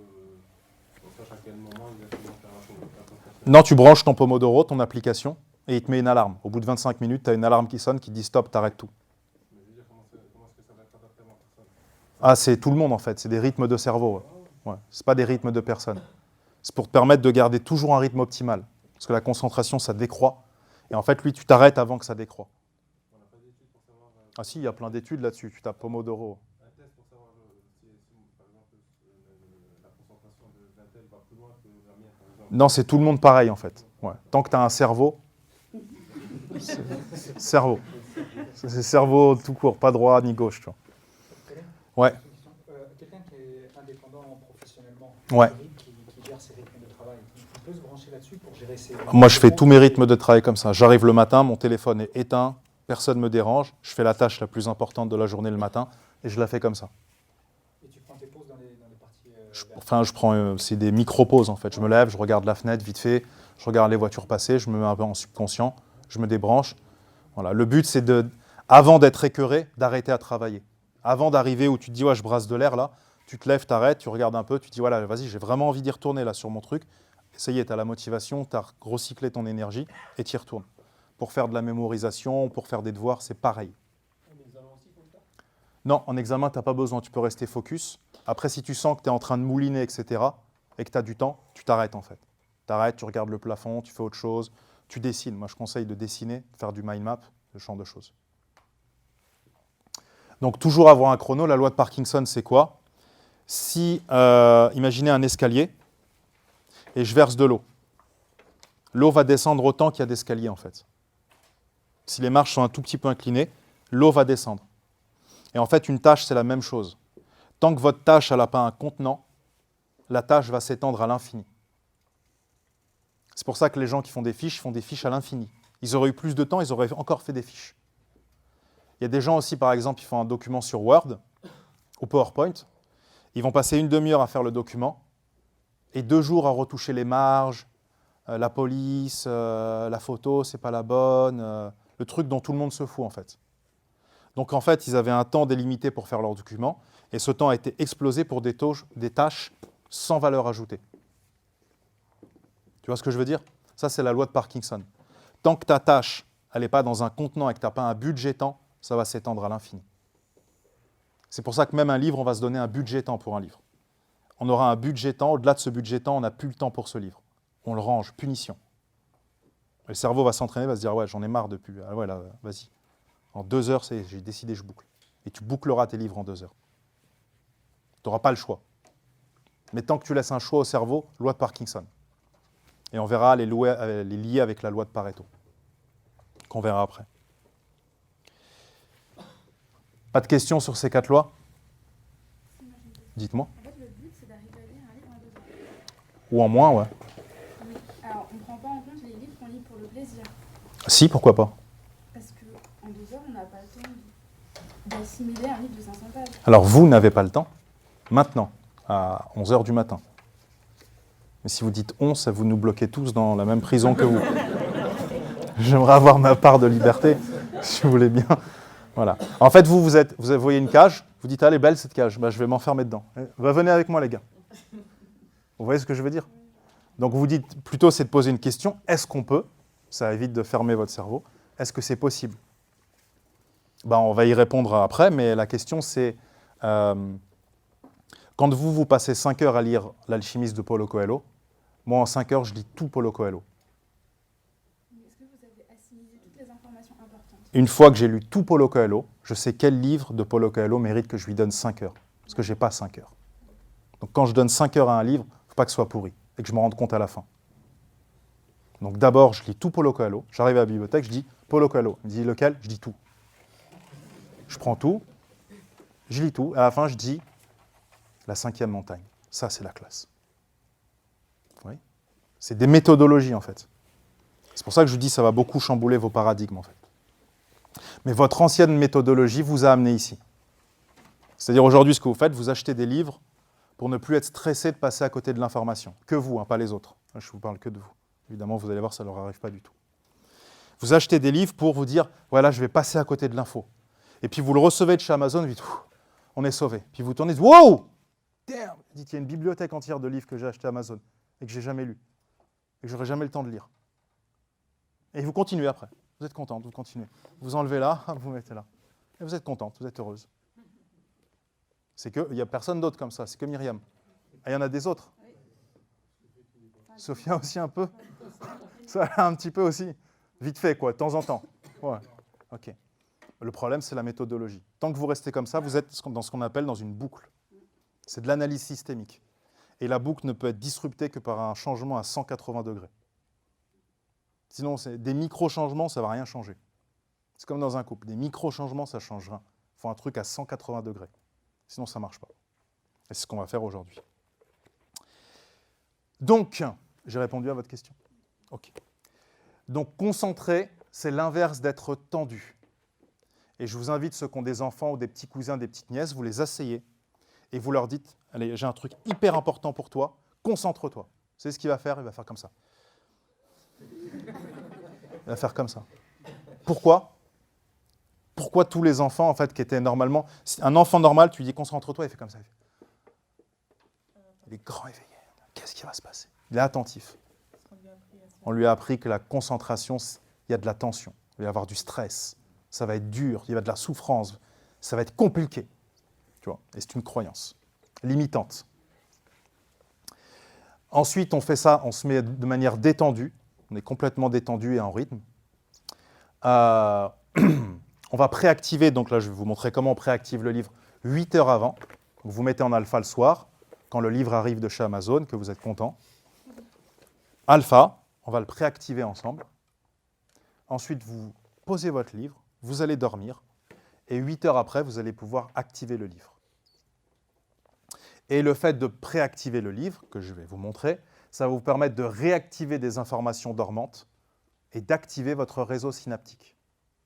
qu'on sache à quel moment exactement faire la concentration.
Non, tu branches ton Pomodoro, ton application, et il te met une alarme. Au bout de 25 minutes, tu as une alarme qui sonne qui dit stop, t'arrêtes tout.
Mais je veux dire, comment est-ce que ça va être adapté à ma personne?
Ah, c'est tout le monde en fait, c'est des rythmes de cerveau. Ouais. C'est pas des rythmes de personne. C'est pour te permettre de garder toujours un rythme optimal. Parce que la concentration, ça décroît. Et en fait, lui, tu t'arrêtes avant que ça décroît.
On n'a pas d'études pour savoir
Ah si, il y a plein d'études là-dessus. Tu tapes Pomodoro.
un test pour savoir si, par exemple, la concentration d'un tel va plus loin que la mienne, par exemple.
Non, c'est tout le monde pareil en fait. Ouais. Tant que tu as un cerveau, cerveau. C'est cerveau tout court, pas droit ni gauche. Tu vois. Ouais.
Quelqu'un qui est indépendant professionnellement,
Ouais.
qui gère ses rythmes de travail, il peut se brancher là-dessus pour gérer ses...
Moi, je fais tous mes rythmes de travail comme ça. J'arrive le matin, mon téléphone est éteint, personne ne me dérange. Je fais la tâche la plus importante de la journée le matin et je la fais comme ça.
Et tu prends tes pauses dans les parties...
Je prends, c'est des micro-pauses en fait. Je me lève, je regarde la fenêtre vite fait, je regarde les voitures passer, je me mets un peu en subconscient, je me débranche. Voilà. Le but, c'est avant d'être écœuré, d'arrêter à travailler. Avant d'arriver où tu te dis, ouais, je brasse de l'air là, tu te lèves, t'arrêtes, tu regardes un peu, tu te dis, voilà, vas-y, j'ai vraiment envie d'y retourner là sur mon truc. Et ça y est, tu as la motivation, tu as recyclé ton énergie et tu y retournes. Pour faire de la mémorisation, pour faire des devoirs, c'est pareil. Non, en examen, tu n'as pas besoin, tu peux rester focus. Après, si tu sens que tu es en train de mouliner, etc., et que tu as du temps, tu t'arrêtes en fait. Tu arrêtes, tu regardes le plafond, tu fais autre chose, tu dessines. Moi, je conseille de dessiner, de faire du mind map, ce genre de choses. Donc, toujours avoir un chrono. La loi de Parkinson, c'est quoi? Si, imaginez un escalier, et je verse de l'eau. L'eau va descendre autant qu'il y a d'escaliers, en fait. Si les marches sont un tout petit peu inclinées, l'eau va descendre. Et en fait, une tâche, c'est la même chose. Tant que votre tâche n'a pas un contenant, la tâche va s'étendre à l'infini. C'est pour ça que les gens qui font des fiches à l'infini. Ils auraient eu plus de temps, ils auraient encore fait des fiches. Il y a des gens aussi, par exemple, qui font un document sur Word ou PowerPoint. Ils vont passer une demi-heure à faire le document et 2 jours à retoucher les marges, la police, la photo, c'est pas la bonne, le truc dont tout le monde se fout en fait. Donc en fait, ils avaient un temps délimité pour faire leur document et ce temps a été explosé pour des tâches sans valeur ajoutée. Tu vois ce que je veux dire? Ça, c'est la loi de Parkinson. Tant que ta tâche, elle n'est pas dans un contenant et que tu n'as pas un budget temps, ça va s'étendre à l'infini. C'est pour ça que même un livre, on va se donner un budget temps pour un livre. On aura un budget temps, au-delà de ce budget temps, on n'a plus le temps pour ce livre. On le range, punition. Et le cerveau va s'entraîner, va se dire, ouais, j'en ai marre depuis. Ah ouais, là, vas-y. En 2 heures, j'ai décidé, je boucle. Et tu boucleras tes livres en 2 heures. Tu n'auras pas le choix. Mais tant que tu laisses un choix au cerveau, loi de Parkinson. Et on verra les lier avec la loi de Pareto, qu'on verra après. Pas de questions sur ces 4 lois? Dites-moi.
En fait, le but, c'est d'arriver à lire un livre en 2 heures.
Ou en moins, ouais.
Oui. Alors, on ne prend pas en compte les livres qu'on lit pour le plaisir.
Si, pourquoi pas.
Parce qu'en 2 heures, on n'a pas le temps d'assimiler un livre de 500 pages.
Alors, vous n'avez pas le temps, maintenant, à 11h du matin. Mais si vous dites 11, ça vous nous bloquez tous dans la même prison que vous. J'aimerais avoir ma part de liberté, si vous voulez bien. Voilà. En fait, vous voyez une cage, vous dites, ah, elle est belle cette cage, bah, je vais m'enfermer dedans. Bah, venez avec moi, les gars. Vous voyez ce que je veux dire? Donc, vous dites, plutôt, c'est de poser une question, est-ce qu'on peut? Ça évite de fermer votre cerveau. Est-ce que c'est possible? Bah, on va y répondre après, mais la question, c'est, quand vous passez 5 heures à lire L'Alchimiste de Paulo Coelho, moi, en 5 heures, je lis tout Paulo Coelho.
Est-ce que vous avez assimilé toutes les informations importantes?
Une fois que j'ai lu tout Paulo Coelho, je sais quel livre de Paulo Coelho mérite que je lui donne 5 heures. Parce que je n'ai pas 5 heures. Donc quand je donne 5 heures à un livre, il ne faut pas que ce soit pourri et que je me rende compte à la fin. Donc d'abord, je lis tout Paulo Coelho. J'arrive à la bibliothèque, je dis Paulo Coelho. Il me dit lequel? Je dis tout. Je prends tout, je lis tout. À la fin, je dis la 5e montagne. Ça, c'est la classe. Vous voyez? C'est des méthodologies, en fait. C'est pour ça que je vous dis ça va beaucoup chambouler vos paradigmes, en fait. Mais votre ancienne méthodologie vous a amené ici. C'est-à-dire aujourd'hui, ce que vous faites, vous achetez des livres pour ne plus être stressé de passer à côté de l'information. Que vous, hein, pas les autres. Je ne vous parle que de vous. Évidemment, vous allez voir, ça ne leur arrive pas du tout. Vous achetez des livres pour vous dire, voilà, je vais passer à côté de l'info. Et puis vous le recevez de chez Amazon, vous dites, on est sauvé. Puis vous tournez, wow, damn, vous dites, il y a une bibliothèque entière de livres que j'ai acheté à Amazon et que j'ai jamais lu et que j'aurai jamais le temps de lire. Et vous continuez après. Vous êtes contente, vous continuez. Vous enlevez là, vous mettez là. Et vous êtes contente, vous êtes heureuse. C'est qu'il n'y a personne d'autre comme ça, c'est que Myriam. Ah, il y en a des autres. Sophia aussi un peu. Ça un petit peu aussi. Vite fait, quoi, de temps en temps. Ouais. OK. Le problème, c'est la méthodologie. Tant que vous restez comme ça, vous êtes dans ce qu'on appelle dans une boucle. C'est de l'analyse systémique. Et la boucle ne peut être disruptée que par un changement à 180 degrés. Sinon, des micro-changements, ça ne va rien changer. C'est comme dans un couple. Des micro-changements, ça ne change rien. Il faut un truc à 180 degrés. Sinon, ça ne marche pas. Et c'est ce qu'on va faire aujourd'hui. Donc, j'ai répondu à votre question. OK. Donc, concentré, c'est l'inverse d'être tendu. Et je vous invite, ceux qui ont des enfants ou des petits cousins, des petites nièces, vous les asseyez et vous leur dites, allez, j'ai un truc hyper important pour toi, concentre-toi. Vous savez ce qu'il va faire? Il va faire comme ça. Il va faire comme ça. Pourquoi? Pourquoi tous les enfants, en fait, qui étaient normalement... Un enfant normal, tu lui dis concentre-toi, il fait comme ça. Il est grand éveillé. Qu'est-ce qui va se passer? Il est attentif. On lui a appris que la concentration, il y a de la tension, il va y avoir du stress, ça va être dur, il y a de la souffrance, ça va être compliqué. Tu vois? Et c'est une croyance limitante. Ensuite, on fait ça, on se met de manière détendue, on est complètement détendu et en rythme. On va préactiver, donc là je vais vous montrer comment on préactive le livre 8 heures avant. Vous vous mettez en alpha le soir, quand le livre arrive de chez Amazon, que vous êtes content. Alpha, on va le préactiver ensemble. Ensuite, vous posez votre livre, vous allez dormir, et 8 heures après, vous allez pouvoir activer le livre. Et le fait de préactiver le livre, que je vais vous montrer, ça va vous permettre de réactiver des informations dormantes et d'activer votre réseau synaptique.